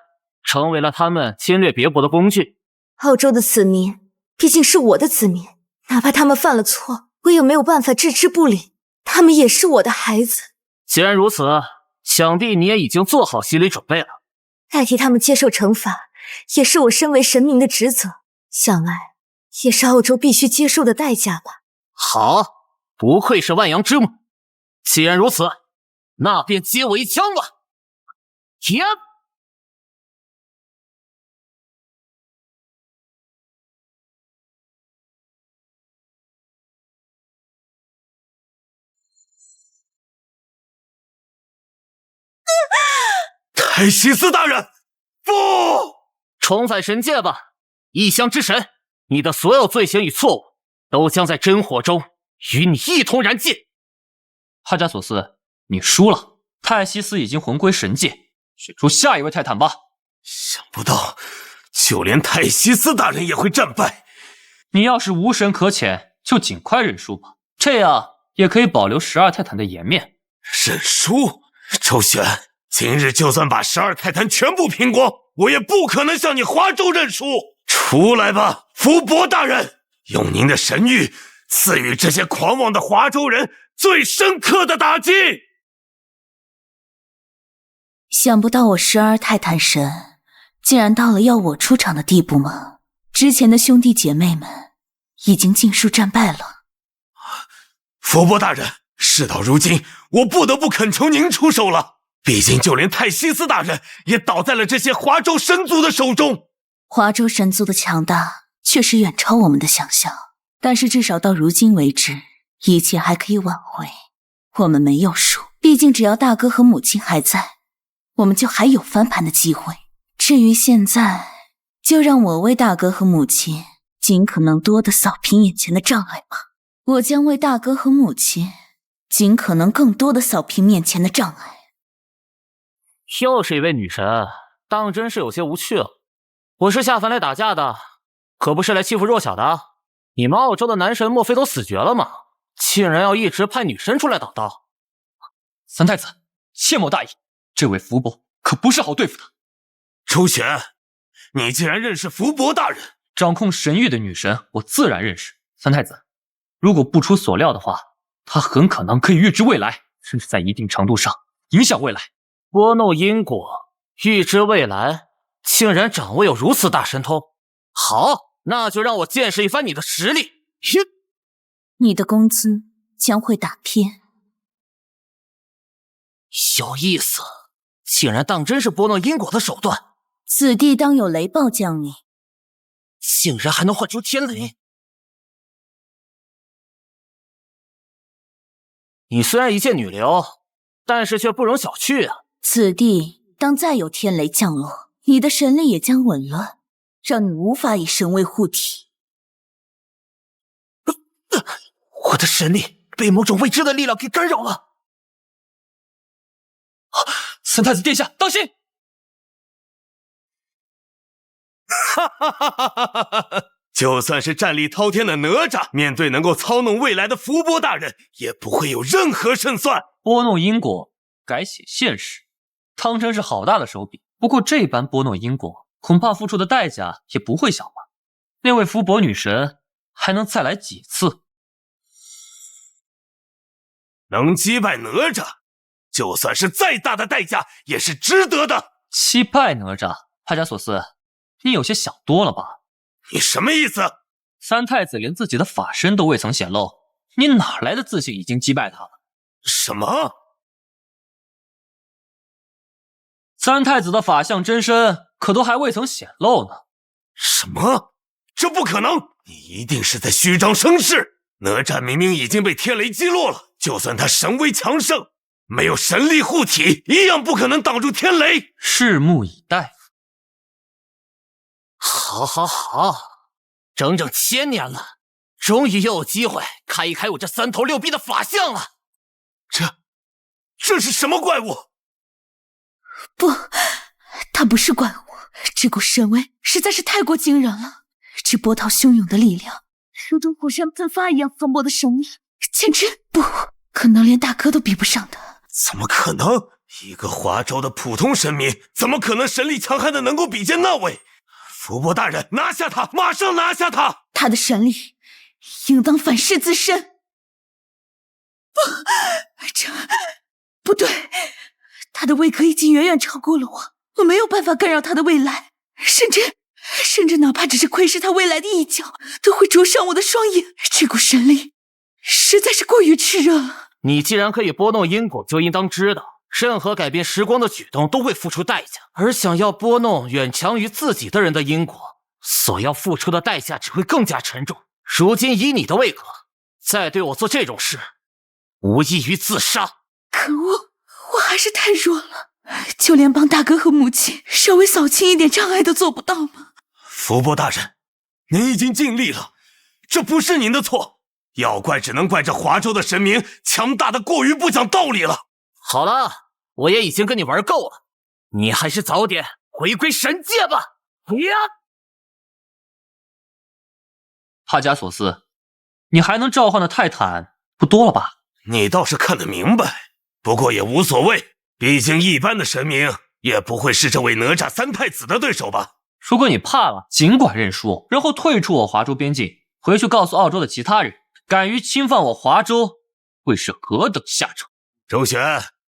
成为了他们侵略别国的工具。澳洲的子民毕竟是我的子民，哪怕他们犯了错，我也没有办法置之不理。他们也是我的孩子。既然如此，想必你也已经做好心理准备了。代替他们接受惩罚，也是我身为神明的职责，想来也是澳洲必须接受的代价吧。好，不愧是万阳之母。既然如此，那便接我一枪吧。天！泰西斯大人，不！重返神界吧，异乡之神！你的所有罪行与错误，都将在真火中与你一同燃尽。哈加索斯，你输了。泰西斯已经魂归神界，选出下一位泰坦吧。想不到，就连泰西斯大人也会战败。你要是无神可遣，就尽快认输吧，这样也可以保留12泰坦的颜面。认输？周旋，今日就算把12泰坦全部拼光，我也不可能向你华州认输。出来吧，福伯大人，用您的神谕赐予这些狂妄的华州人最深刻的打击。想不到我12泰坦神竟然到了要我出场的地步吗？之前的兄弟姐妹们已经尽数战败了。福伯大人，事到如今，我不得不恳求您出手了。毕竟就连泰西斯大人也倒在了这些华州神族的手中。华州神族的强大确实远超我们的想象，但是至少到如今为止，一切还可以挽回。我们没有输，毕竟只要大哥和母亲还在，我们就还有翻盘的机会。至于现在，就让我为大哥和母亲尽可能多的扫平眼前的障碍吧。我将为大哥和母亲尽可能更多的扫平面前的障碍。又是一位女神，当真是有些无趣了。我是下凡来打架的，可不是来欺负弱小的。你们澳洲的男神莫非都死绝了吗？竟然要一直派女神出来挡道。三太子，切莫大意，这位福伯可不是好对付的。周旋，你竟然认识福伯大人？掌控神域的女神，我自然认识。三太子，如果不出所料的话，她很可能可以预知未来，甚至在一定程度上影响未来。拨弄因果，预知未来，竟然掌握有如此大神通。好，那就让我见识一番你的实力。你的工资将会打偏。有意思，竟然当真是拨弄因果的手段。此地当有雷暴降临，竟然还能唤出天雷！你虽然一介女流，但是却不容小觑啊！此地当再有天雷降落，你的神力也将紊乱，让你无法以神位护体。我的神力被某种未知的力量给干扰了。三太子殿下，当心！哈哈哈哈哈哈！就算是战力滔天的哪吒，面对能够操弄未来的伏波大人，也不会有任何胜算。拨弄因果，改写现实，汤真是好大的手笔。不过这般拨弄因果，恐怕付出的代价也不会小吧？那位伏波女神还能再来几次？能击败哪吒，就算是再大的代价也是值得的。击败哪吒，帕加索斯，你有些想多了吧？你什么意思？三太子连自己的法身都未曾显露，你哪来的自信已经击败他了？什么？三太子的法相真身可都还未曾显露呢。什么？这不可能！你一定是在虚张声势。哪吒明明已经被天雷击落了，就算他神威强盛，没有神力护体，一样不可能挡住天雷。拭目以待。好，整整1000年了，终于又有机会开一开我这3头6臂的法相了。这是什么怪物？不，它不是怪物，这股神威实在是太过惊人了。这波涛汹涌的力量，如同火山喷发一样磅礴的神力，简直不可能连大哥都比不上的。怎么可能？一个华州的普通神明，怎么可能神力强悍的能够比肩那位？伏波大人，拿下他！马上拿下他！他的神力应当反噬自身。这不对，他的位格已经远远超过了我没有办法干扰他的未来，甚至哪怕只是窥视他未来的一角，都会灼伤我的双眼。这股神力实在是过于炽热了。你既然可以拨弄因果，就应当知道，任何改变时光的举动都会付出代价，而想要拨弄远强于自己的人的因果，所要付出的代价只会更加沉重。如今以你的位格，再对我做这种事，无异于自杀。可恶，我还是太弱了，就连帮大哥和母亲稍微扫清一点障碍都做不到吗？伏波大人，您已经尽力了，这不是您的错，要怪只能怪这华州的神明强大的过于不讲道理了。好了，我也已经跟你玩够了，你还是早点回归神界吧。呀！帕加索斯，你还能召唤的泰坦不多了吧？你倒是看得明白，不过也无所谓，毕竟一般的神明也不会是这位哪吒三太子的对手吧。如果你怕了，尽管认输，然后退出我华州边境，回去告诉澳洲的其他人，敢于侵犯我华州，会是何等下场。周旋，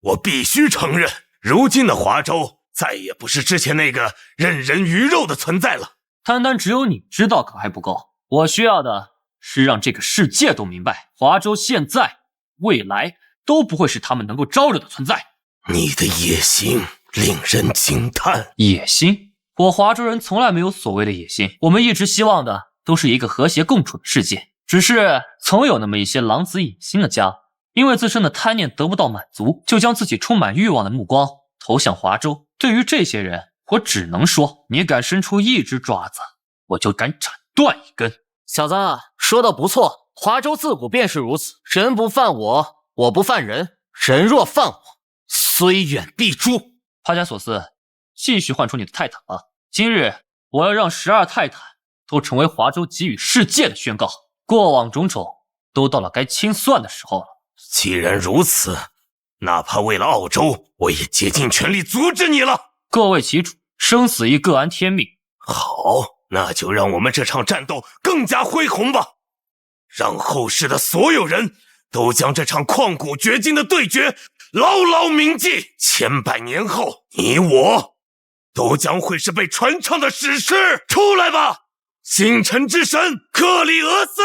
我必须承认，如今的华州再也不是之前那个任人鱼肉的存在了。单单只有你知道可还不够，我需要的是让这个世界都明白，华州现在、未来都不会是他们能够招惹的存在。你的野心令人惊叹。野心？我华州人从来没有所谓的野心，我们一直希望的都是一个和谐共处的世界。只是总有那么一些狼子野心的家，因为自身的贪念得不到满足，就将自己充满欲望的目光投向华州。对于这些人，我只能说，你敢伸出一只爪子，我就敢斩断一根。小子，说得不错，华州自古便是如此，人不犯我，我不犯人，人若犯我，虽远必诛。帕加索斯，继续唤出你的泰坦吧。今日我要让12泰坦都成为华州给予世界的宣告，过往种种都到了该清算的时候了。既然如此，哪怕为了澳洲，我也竭尽全力阻止你了。各为其主，生死亦各安天命。好，那就让我们这场战斗更加恢宏吧，让后世的所有人都将这场旷古绝今的对决牢牢铭记。千百年后，你我都将会是被传唱的史诗。出来吧，星辰之神克里俄斯！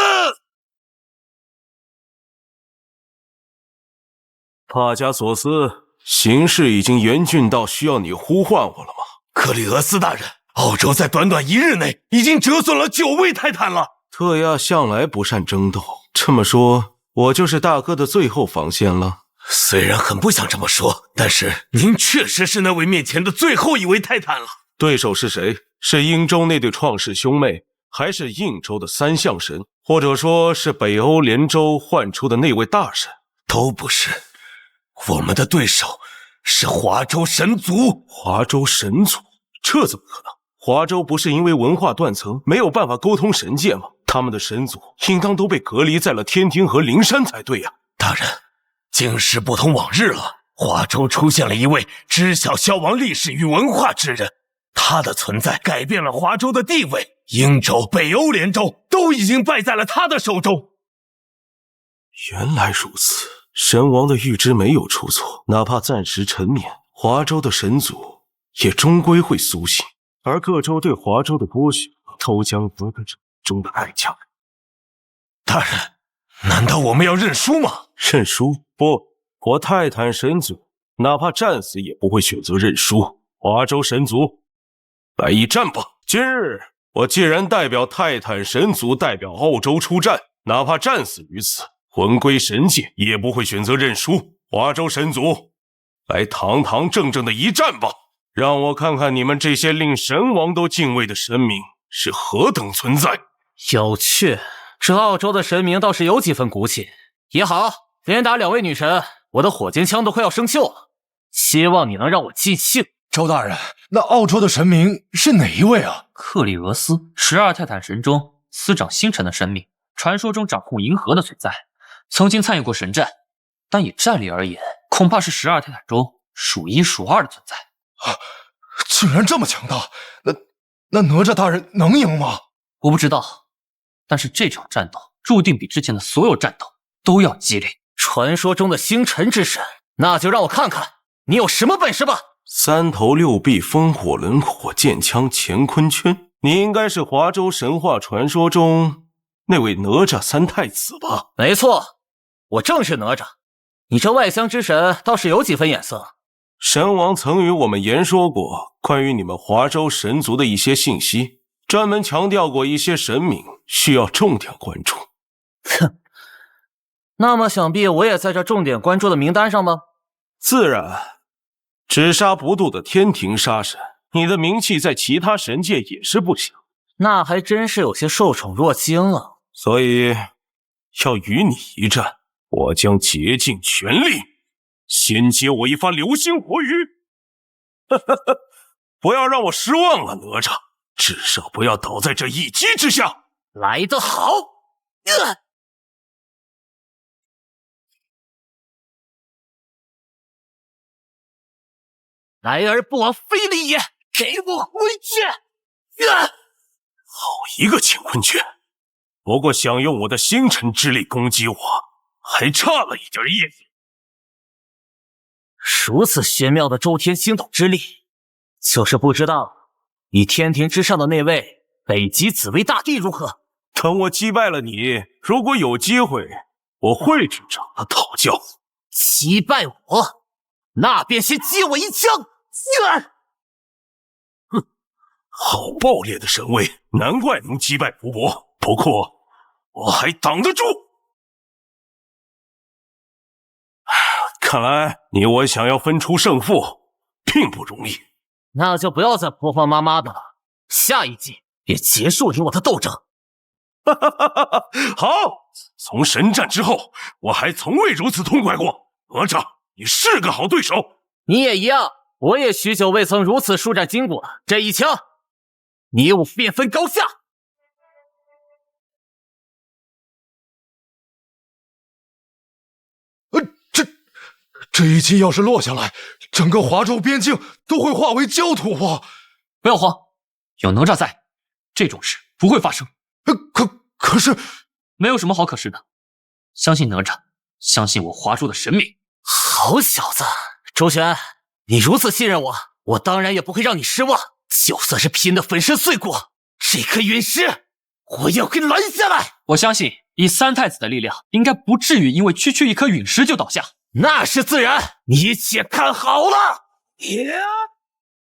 帕加索斯，形势已经严峻到需要你呼唤我了吗？克里俄斯大人，澳洲在短短1日内已经折损了9位泰坦了。特亚向来不善争斗，这么说，我就是大哥的最后防线了。虽然很不想这么说，但是您确实是那位面前的最后一位泰坦了。对手是谁？是英州那对创世兄妹，还是印州的3象神，或者说是北欧联州唤出的那位大神？都不是，我们的对手是华州神族。华州神族？这怎么可能？华州不是因为文化断层没有办法沟通神界吗？他们的神族应当都被隔离在了天庭和灵山才对呀。大人，今时不同往日了，华州出现了一位知晓消亡历史与文化之人，他的存在改变了华州的地位，英州、北欧联州都已经败在了他的手中。原来如此，神王的预知没有出错，哪怕暂时沉眠，华州的神族也终归会苏醒，而各州对华州的剥削都将得个中的代价。大人，难道我们要认输吗？认输？不，我泰坦神族哪怕战死也不会选择认输。华州神族，来一战吧！今日我既然代表泰坦神族代表澳洲出战，哪怕战死于此，魂归神界也不会选择认输。华州神族，来堂堂正正的一战吧！让我看看你们这些令神王都敬畏的神明是何等存在。有趣，这澳洲的神明倒是有几分骨气。也好，连打2位女神，我的火箭枪都快要生锈了。希望你能让我尽兴。周大人，那澳洲的神明是哪一位啊？克里俄斯，12泰坦神中司掌星辰的神明，传说中掌控银河的存在，曾经参与过神战，但以战力而言，恐怕是12泰坦中数1数2的存在。啊，竟然这么强大！那哪吒大人能赢吗？我不知道，但是这场战斗注定比之前的所有战斗都要激烈。传说中的星辰之神，那就让我看看你有什么本事吧！3头6臂风火轮火箭枪乾坤圈，你应该是华州神话传说中那位哪吒3太子吧？没错，我正是哪吒。你这外乡之神倒是有几分眼色。神王曾与我们言说过关于你们华州神族的一些信息，专门强调过一些神明需要重点关注。哼，那么想必我也在这重点关注的名单上吗？自然，只杀不渡的天庭杀神，你的名气在其他神界也是不小。那还真是有些受宠若惊了。所以，要与你一战，我将竭尽全力。先接我一发流星火雨！不要让我失望了，哪吒，至少不要倒在这一击之下。来得好！来而不往非礼也，给我回去！好一个乾坤圈！不过想用我的星辰之力攻击我，还差了一点意思。如此玄妙的周天星斗之力，就是不知道你天庭之上的那位北极紫薇大帝如何？等我击败了你，如果有机会，我会去找他讨教。击败我，那便先接我一枪！哼，好爆裂的神威，难怪能击败福伯。不过我还挡得住。看来你我想要分出胜负并不容易。那就不要再婆婆妈妈的了，下一季也结束你我的斗争。好，从神战之后，我还从未如此痛快过。哪吒，你是个好对手。你也一样，我也许久未曾如此舒展筋骨了。这一枪，你我便分高下。这一击要是落下来，整个华州边境都会化为焦土吧？不要慌，有哪吒在，这种事不会发生。可是，没有什么好可是的。相信哪吒，相信我华州的神明。好小子，周旋，你如此信任我，我当然也不会让你失望。就算是拼得粉身碎骨，这颗陨石我也会拦下来。我相信以3太子的力量，应该不至于因为区区一颗陨石就倒下。那是自然，你且看好了。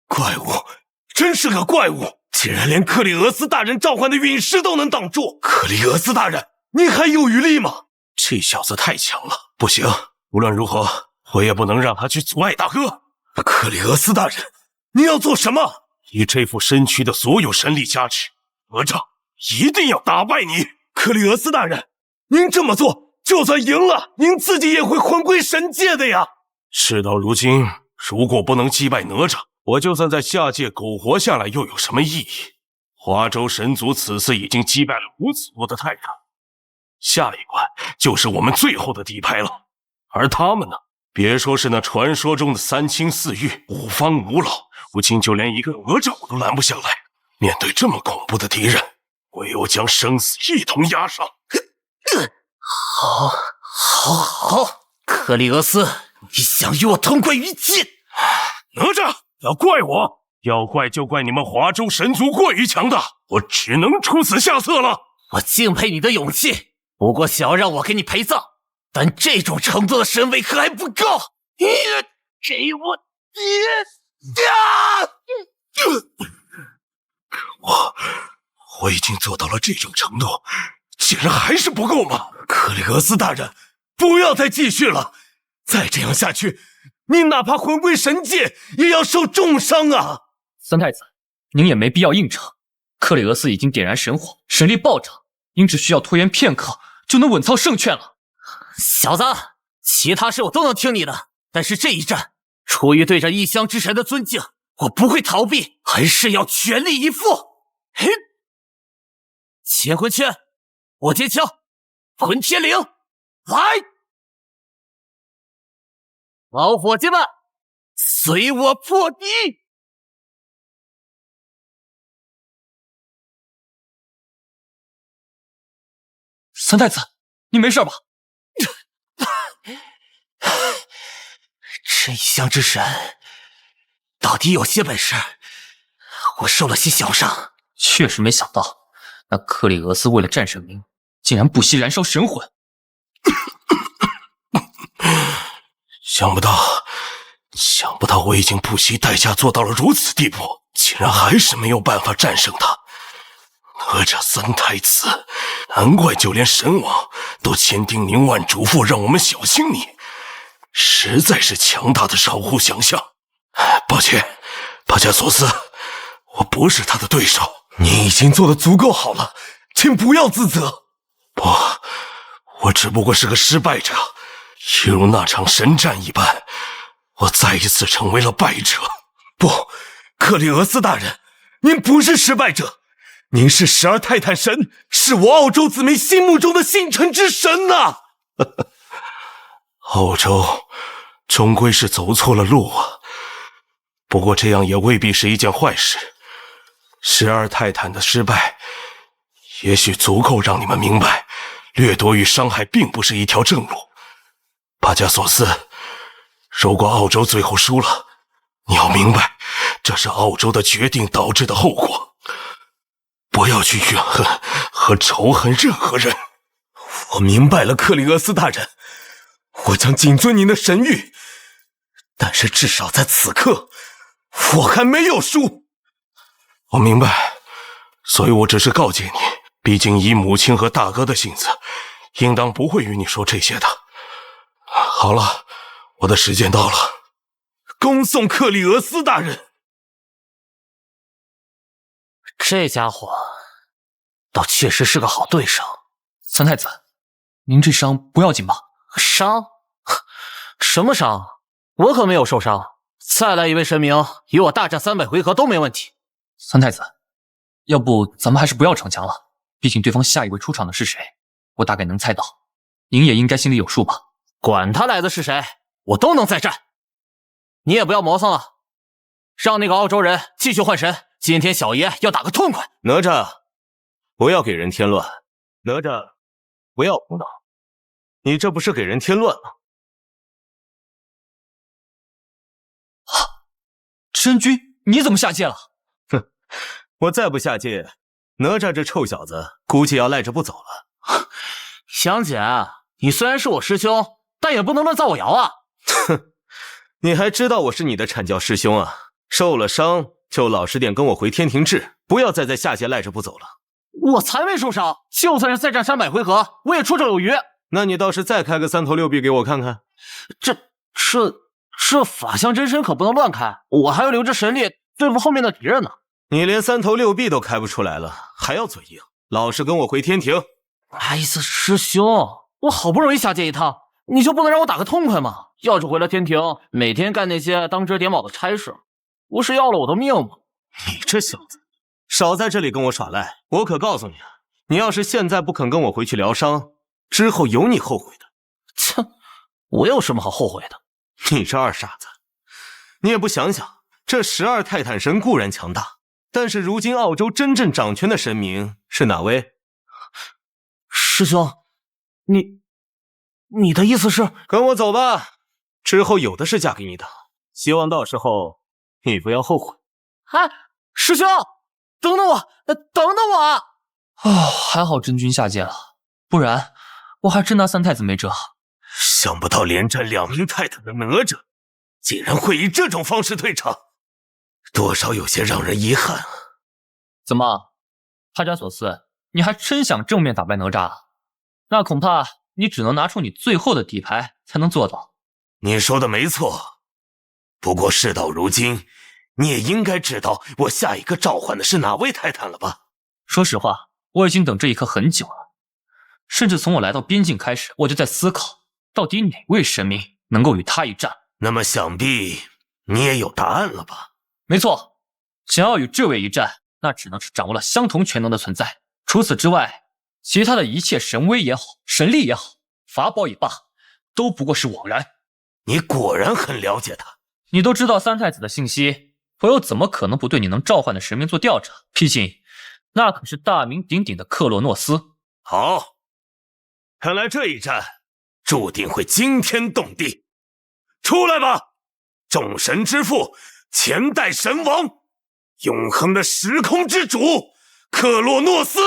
怪物，真是个怪物，竟然连克里俄斯大人召唤的陨石都能挡住。克里俄斯大人，你还有余力吗？这小子太强了，不行，无论如何，我也不能让他去阻碍大哥。克里俄斯大人，你要做什么？以这副身躯的所有神力加持，哪吒一定要打败你。克里俄斯大人，您这么做，就算赢了，您自己也会魂归神界的呀。事到如今，如果不能击败哪吒，我就算在下界苟活下来又有什么意义？华州神族此次已经击败了如此多的泰坦，下一关就是我们最后的底牌了。而他们呢？别说是那传说中的三清四御、五方五老，如今就连一个哪吒我都拦不下来。面对这么恐怖的敌人，唯有将生死一同押上。好，克里俄斯，你想与我同归于尽？哪吒，要怪我，要怪就怪你们华州神族过于强大，我只能出此下策了。我敬佩你的勇气，不过想要让我给你陪葬，但这种程度的神威可还不够。给我！我已经做到了这种程度，竟然还是不够吗？克里俄斯大人，不要再继续了，再这样下去，你哪怕魂归神界，也要受重伤啊！三太子，您也没必要硬撑。克里俄斯已经点燃神火，神力暴涨，您只需要拖延片刻，就能稳操胜券了。小子，其他事我都能听你的，但是这一战，出于对这异乡之神的尊敬，我不会逃避，还是要全力以赴。嘿，乾魂圈，我接枪，魂天绫，来！老伙计们，随我破敌！三太子，你没事吧？这异乡之神到底有些本事，我受了些小伤。确实没想到，那克里俄斯为了战神明，竟然不惜燃烧神魂。想不到我已经不惜代价做到了如此地步，竟然还是没有办法战胜他。哪吒三太子，难怪就连神王都千叮咛万嘱咐让我们小心你，实在是强大的超乎想象。抱歉，帕加索斯，我不是他的对手。你已经做得足够好了，请不要自责。不，我只不过是个失败者，一如那场神战一般，我再一次成为了败者。不，克里俄斯大人，您不是失败者，您是12泰坦神，是我澳洲子民心目中的星辰之神呐！澳洲终归是走错了路啊，不过这样也未必是一件坏事。12泰坦的失败，也许足够让你们明白，掠夺与伤害并不是一条正路。帕加索斯，如果澳洲最后输了，你要明白，这是澳洲的决定导致的后果。不要去怨恨和仇恨任何人。我明白了，克里俄斯大人，我将谨遵您的神谕，但是至少在此刻，我还没有输。我明白，所以我只是告诫你，毕竟以母亲和大哥的性子，应当不会与你说这些的。好了，我的时间到了，恭送克里俄斯大人。这家伙倒确实是个好对手。三太子，您这伤不要紧吧？伤？什么伤？我可没有受伤。再来一位神明，与我大战300回合都没问题。三太子，要不咱们还是不要逞强了，毕竟对方下一位出场的是谁，我大概能猜到，您也应该心里有数吧？管他来的是谁，我都能再战。你也不要磨蹭了，让那个澳洲人继续换神，今天小爷要打个痛快。哪吒，不要给人添乱。哪吒，不要胡闹，你这不是给人添乱吗？真君，你怎么下界了？哼，我再不下界，哪吒这臭小子估计要赖着不走了。香姐，你虽然是我师兄，但也不能乱造我谣啊！哼，你还知道我是你的阐教师兄啊？受了伤就老实点跟我回天庭治，不要再在下界赖着不走了。我才没受伤，就算是再战300回合，我也绰绰有余。那你倒是再开个3头6臂给我看看。这法相真身可不能乱开，我还要留着神力对付后面的敌人呢。你连3头6臂都开不出来了，还要嘴硬？老实跟我回天庭。艾斯师兄，我好不容易下界一趟，你就不能让我打个痛快吗？要是回了天庭，每天干那些当遮点卯的差事，不是要了我的命吗？你这小子，少在这里跟我耍赖！我可告诉你啊，你要是现在不肯跟我回去疗伤，之后有你后悔的。切，我有什么好后悔的？你这二傻子，你也不想想，这12泰坦神固然强大，但是如今澳洲真正掌权的神明是哪位？师兄，你的意思是？跟我走吧，之后有的是嫁给你的，希望到时候你不要后悔。哎，师兄，等等我，等等我！哦，还好真君下界了，不然我还真拿3太子没辙。想不到连战2名泰坦的哪吒，竟然会以这种方式退场，多少有些让人遗憾啊。怎么，帕扎索斯，你还真想正面打败哪吒？那恐怕你只能拿出你最后的底牌才能做到。你说的没错，不过事到如今，你也应该知道我下一个召唤的是哪位泰坦了吧？说实话，我已经等这一刻很久了，甚至从我来到边境开始，我就在思考，到底哪位神明能够与他一战。那么想必你也有答案了吧？没错，想要与这位一战，那只能是掌握了相同全能的存在。除此之外，其他的一切神威也好，神力也好，法宝也罢，都不过是枉然。你果然很了解他。你都知道3太子的信息，我又怎么可能不对你能召唤的神明做调查？毕竟那可是大名鼎鼎的克洛诺斯。好，看来这一战注定会惊天动地。出来吧，众神之父，前代神王，永恒的时空之主克洛诺斯！